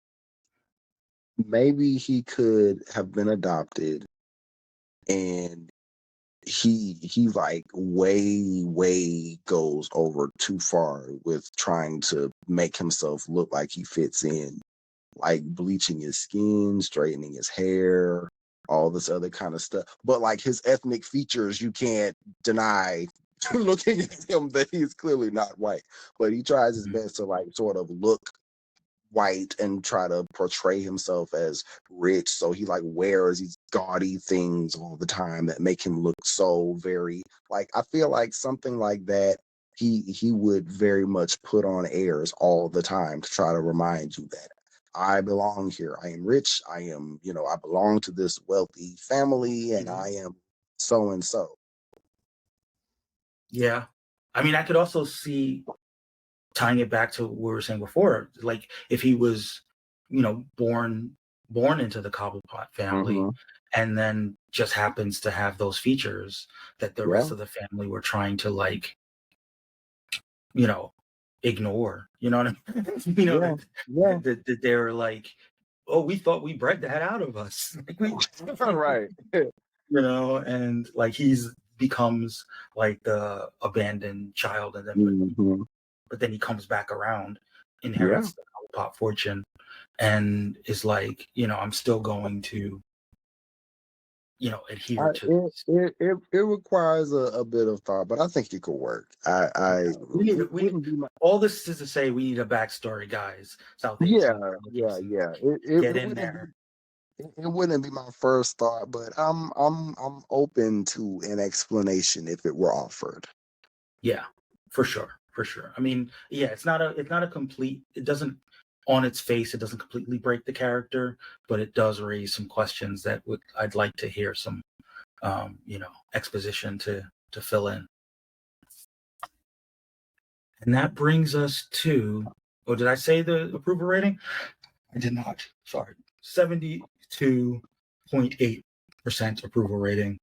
maybe he could have been adopted and he like way goes over too far with trying to make himself look like he fits in, like bleaching his skin, straightening his hair, all this other kind of stuff. But like his ethnic features, you can't deny looking at him that he's clearly not white. But he tries his mhm. best to like sort of look white and try to portray himself as rich. So he like wears these gaudy things all the time that make him look so very like I feel like something like that he would very much put on airs all the time to try to remind you that I belong here. I am rich. I am, I belong to this wealthy family and I am so and so. Yeah. I mean, I could also see tying it back to what we were saying before, like if he was, born into the Cobblepot family, Hmm. and then just happens to have those features that the Yeah. rest of the family were trying to like, you know, ignore. You know what I mean? Yeah. Yeah. That they were like, oh, we thought we bred that out of us. Like Right. and like he's becomes like the abandoned child, and then Hmm. but then he comes back around, Yeah. inherits the pop fortune, and is like, I'm still going to, adhere to this. It requires a bit of thought, but I think it could work. It We wouldn't be my all this is to say we need a backstory, guys. South yeah, Asian yeah, delicacy. yeah. It Get in wouldn't be there. it wouldn't be my first thought, but I'm open to an explanation if it were offered. Yeah, for sure. For sure. I mean, yeah, it's not a complete, it doesn't on its face, it doesn't completely break the character, but it does raise some questions that I'd like to hear some, exposition to fill in. And that brings us to, oh, did I say the approval rating? I did not. Sorry. 72.8% approval rating,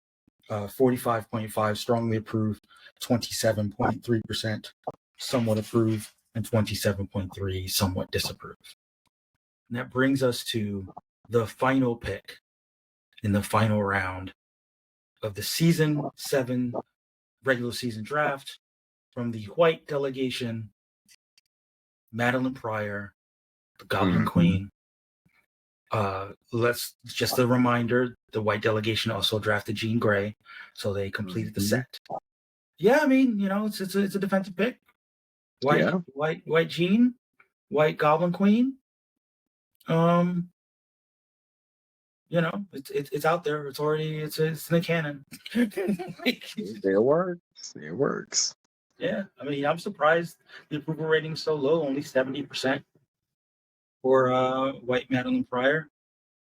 45.5 strongly approved, 27.3% somewhat approved, and 27.3 somewhat disapproved. And that brings us to the final pick in the final round of the season 7 regular season draft from the white delegation, Madeline Pryor, the Goblin Queen. Let's just a reminder: the white delegation also drafted Jean Grey, so they completed the set. Yeah, I mean, it's a defensive pick. White Jean, white Goblin Queen. It's out there. It's already it's in the canon. It works. It works. Yeah, I mean, I'm surprised the approval rating's so low, only 70% for white Madeline Pryor.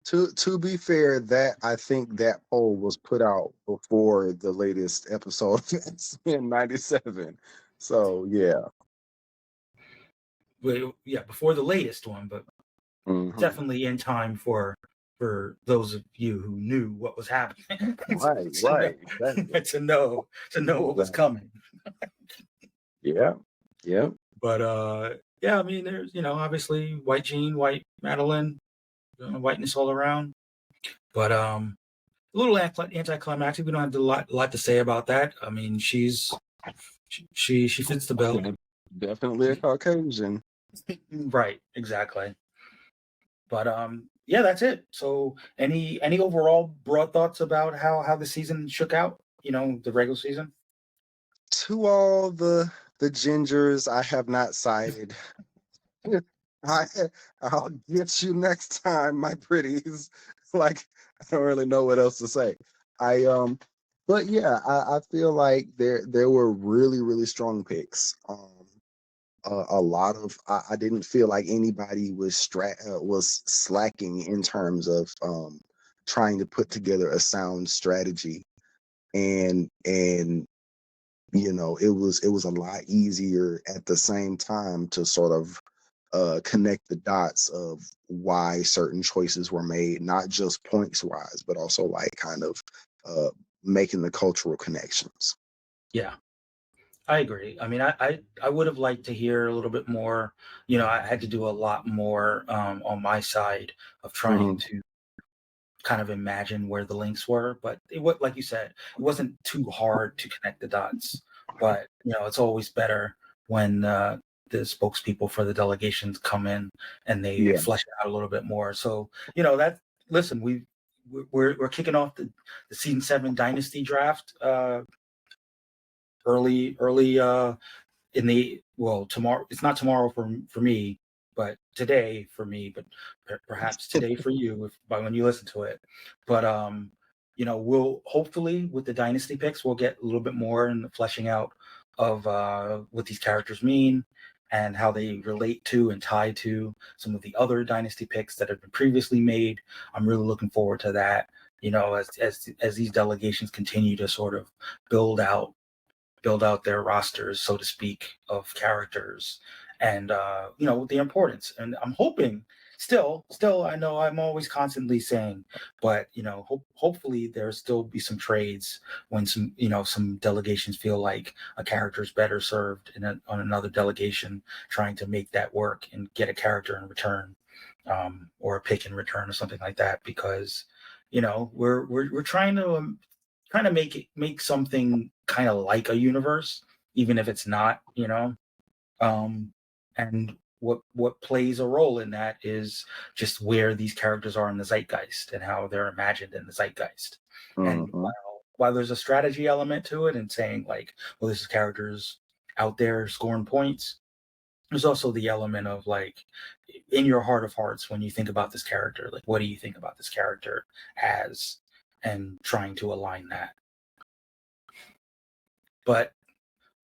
To be fair, that I think that poll was put out before the latest episode in '97. So yeah. Well, yeah, before the latest one, but definitely in time for those of you who knew what was happening. Right. Exactly. to know what was coming. Yeah. But yeah, I mean, there's obviously white Jean, white Madeline, whiteness all around. But a little anticlimactic. We don't have a lot to say about that. I mean, she fits the bill. Definitely a Caucasian. Right, exactly. But yeah, that's it. So any overall broad thoughts about how the season shook out? The regular season. To all the gingers I have not sided, I'll get you next time, my pretties. Like, I don't really know what else to say. But yeah, I feel like there were really strong picks. A lot of I didn't feel like anybody was slacking in terms of trying to put together a sound strategy, and it was a lot easier at the same time to sort of connect the dots of why certain choices were made, not just points wise, but also like kind of making the cultural connections. Yeah, I agree. I mean, I would have liked to hear a little bit more. I had to do a lot more on my side of trying to kind of imagine where the links were, but like you said, it wasn't too hard to connect the dots. But it's always better when the spokespeople for the delegations come in and they flesh it out a little bit more. So that listen, we're kicking off the season 7 dynasty draft early tomorrow. It's not tomorrow for me, but today for me, but perhaps today for you by when you listen to it. But we'll hopefully with the dynasty picks we'll get a little bit more in the fleshing out of what these characters mean and how they relate to and tie to some of the other dynasty picks that have been previously made. I'm really looking forward to that. As these delegations continue to sort of build out their rosters, so to speak, of characters and the importance. And I'm hoping still I know I'm always constantly saying, but hopefully there'll still be some trades when some delegations feel like a character is better served on another delegation, trying to make that work and get a character in return, or a pick in return or something like that, because we're trying to make something kind of like a universe, even if it's not, and what plays a role in that is just where these characters are in the zeitgeist and how they're imagined in the zeitgeist. And while there's a strategy element to it and saying like, well, this is characters out there scoring points, there's also the element of like, in your heart of hearts, when you think about this character, like, what do you think about this character as, and trying to align that. But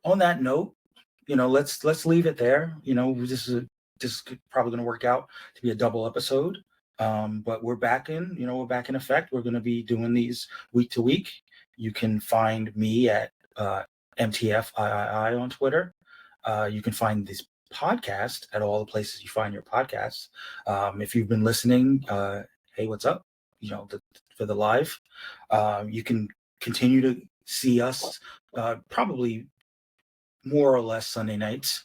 on that note, let's leave it there. This is this is probably going to work out to be a double episode. But we're back in effect. We're going to be doing these week to week. You can find me at MTFIII on Twitter. You can find this podcast at all the places you find your podcasts. If you've been listening, hey, what's up? For the live, you can continue to see us probably more or less Sunday nights,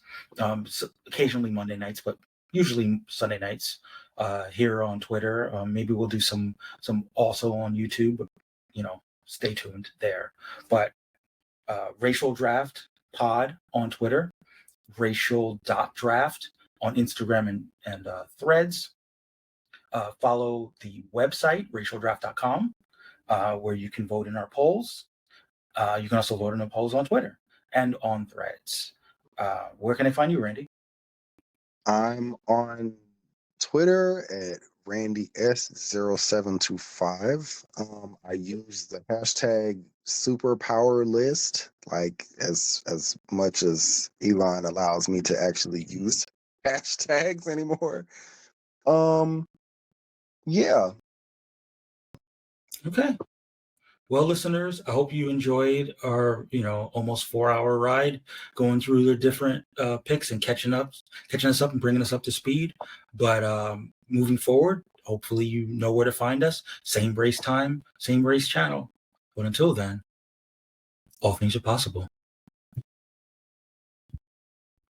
occasionally Monday nights, but usually Sunday nights here on Twitter. Maybe we'll do some also on YouTube, but stay tuned there. But Racial Draft Pod on Twitter, racial.draft on Instagram and Threads. Follow the website, racialdraft.com, where you can vote in our polls. You can also vote in the polls on Twitter and on Threads. Where can I find you, Randy? I'm on Twitter at Randy S0725. I use the hashtag superpower list, like as much as Elon allows me to actually use hashtags anymore. Yeah. Okay. Well, listeners, I hope you enjoyed our, almost 4-hour ride going through the different picks and catching us up and bringing us up to speed. But moving forward, hopefully you know where to find us. Same race time, same race channel. But until then, all things are possible.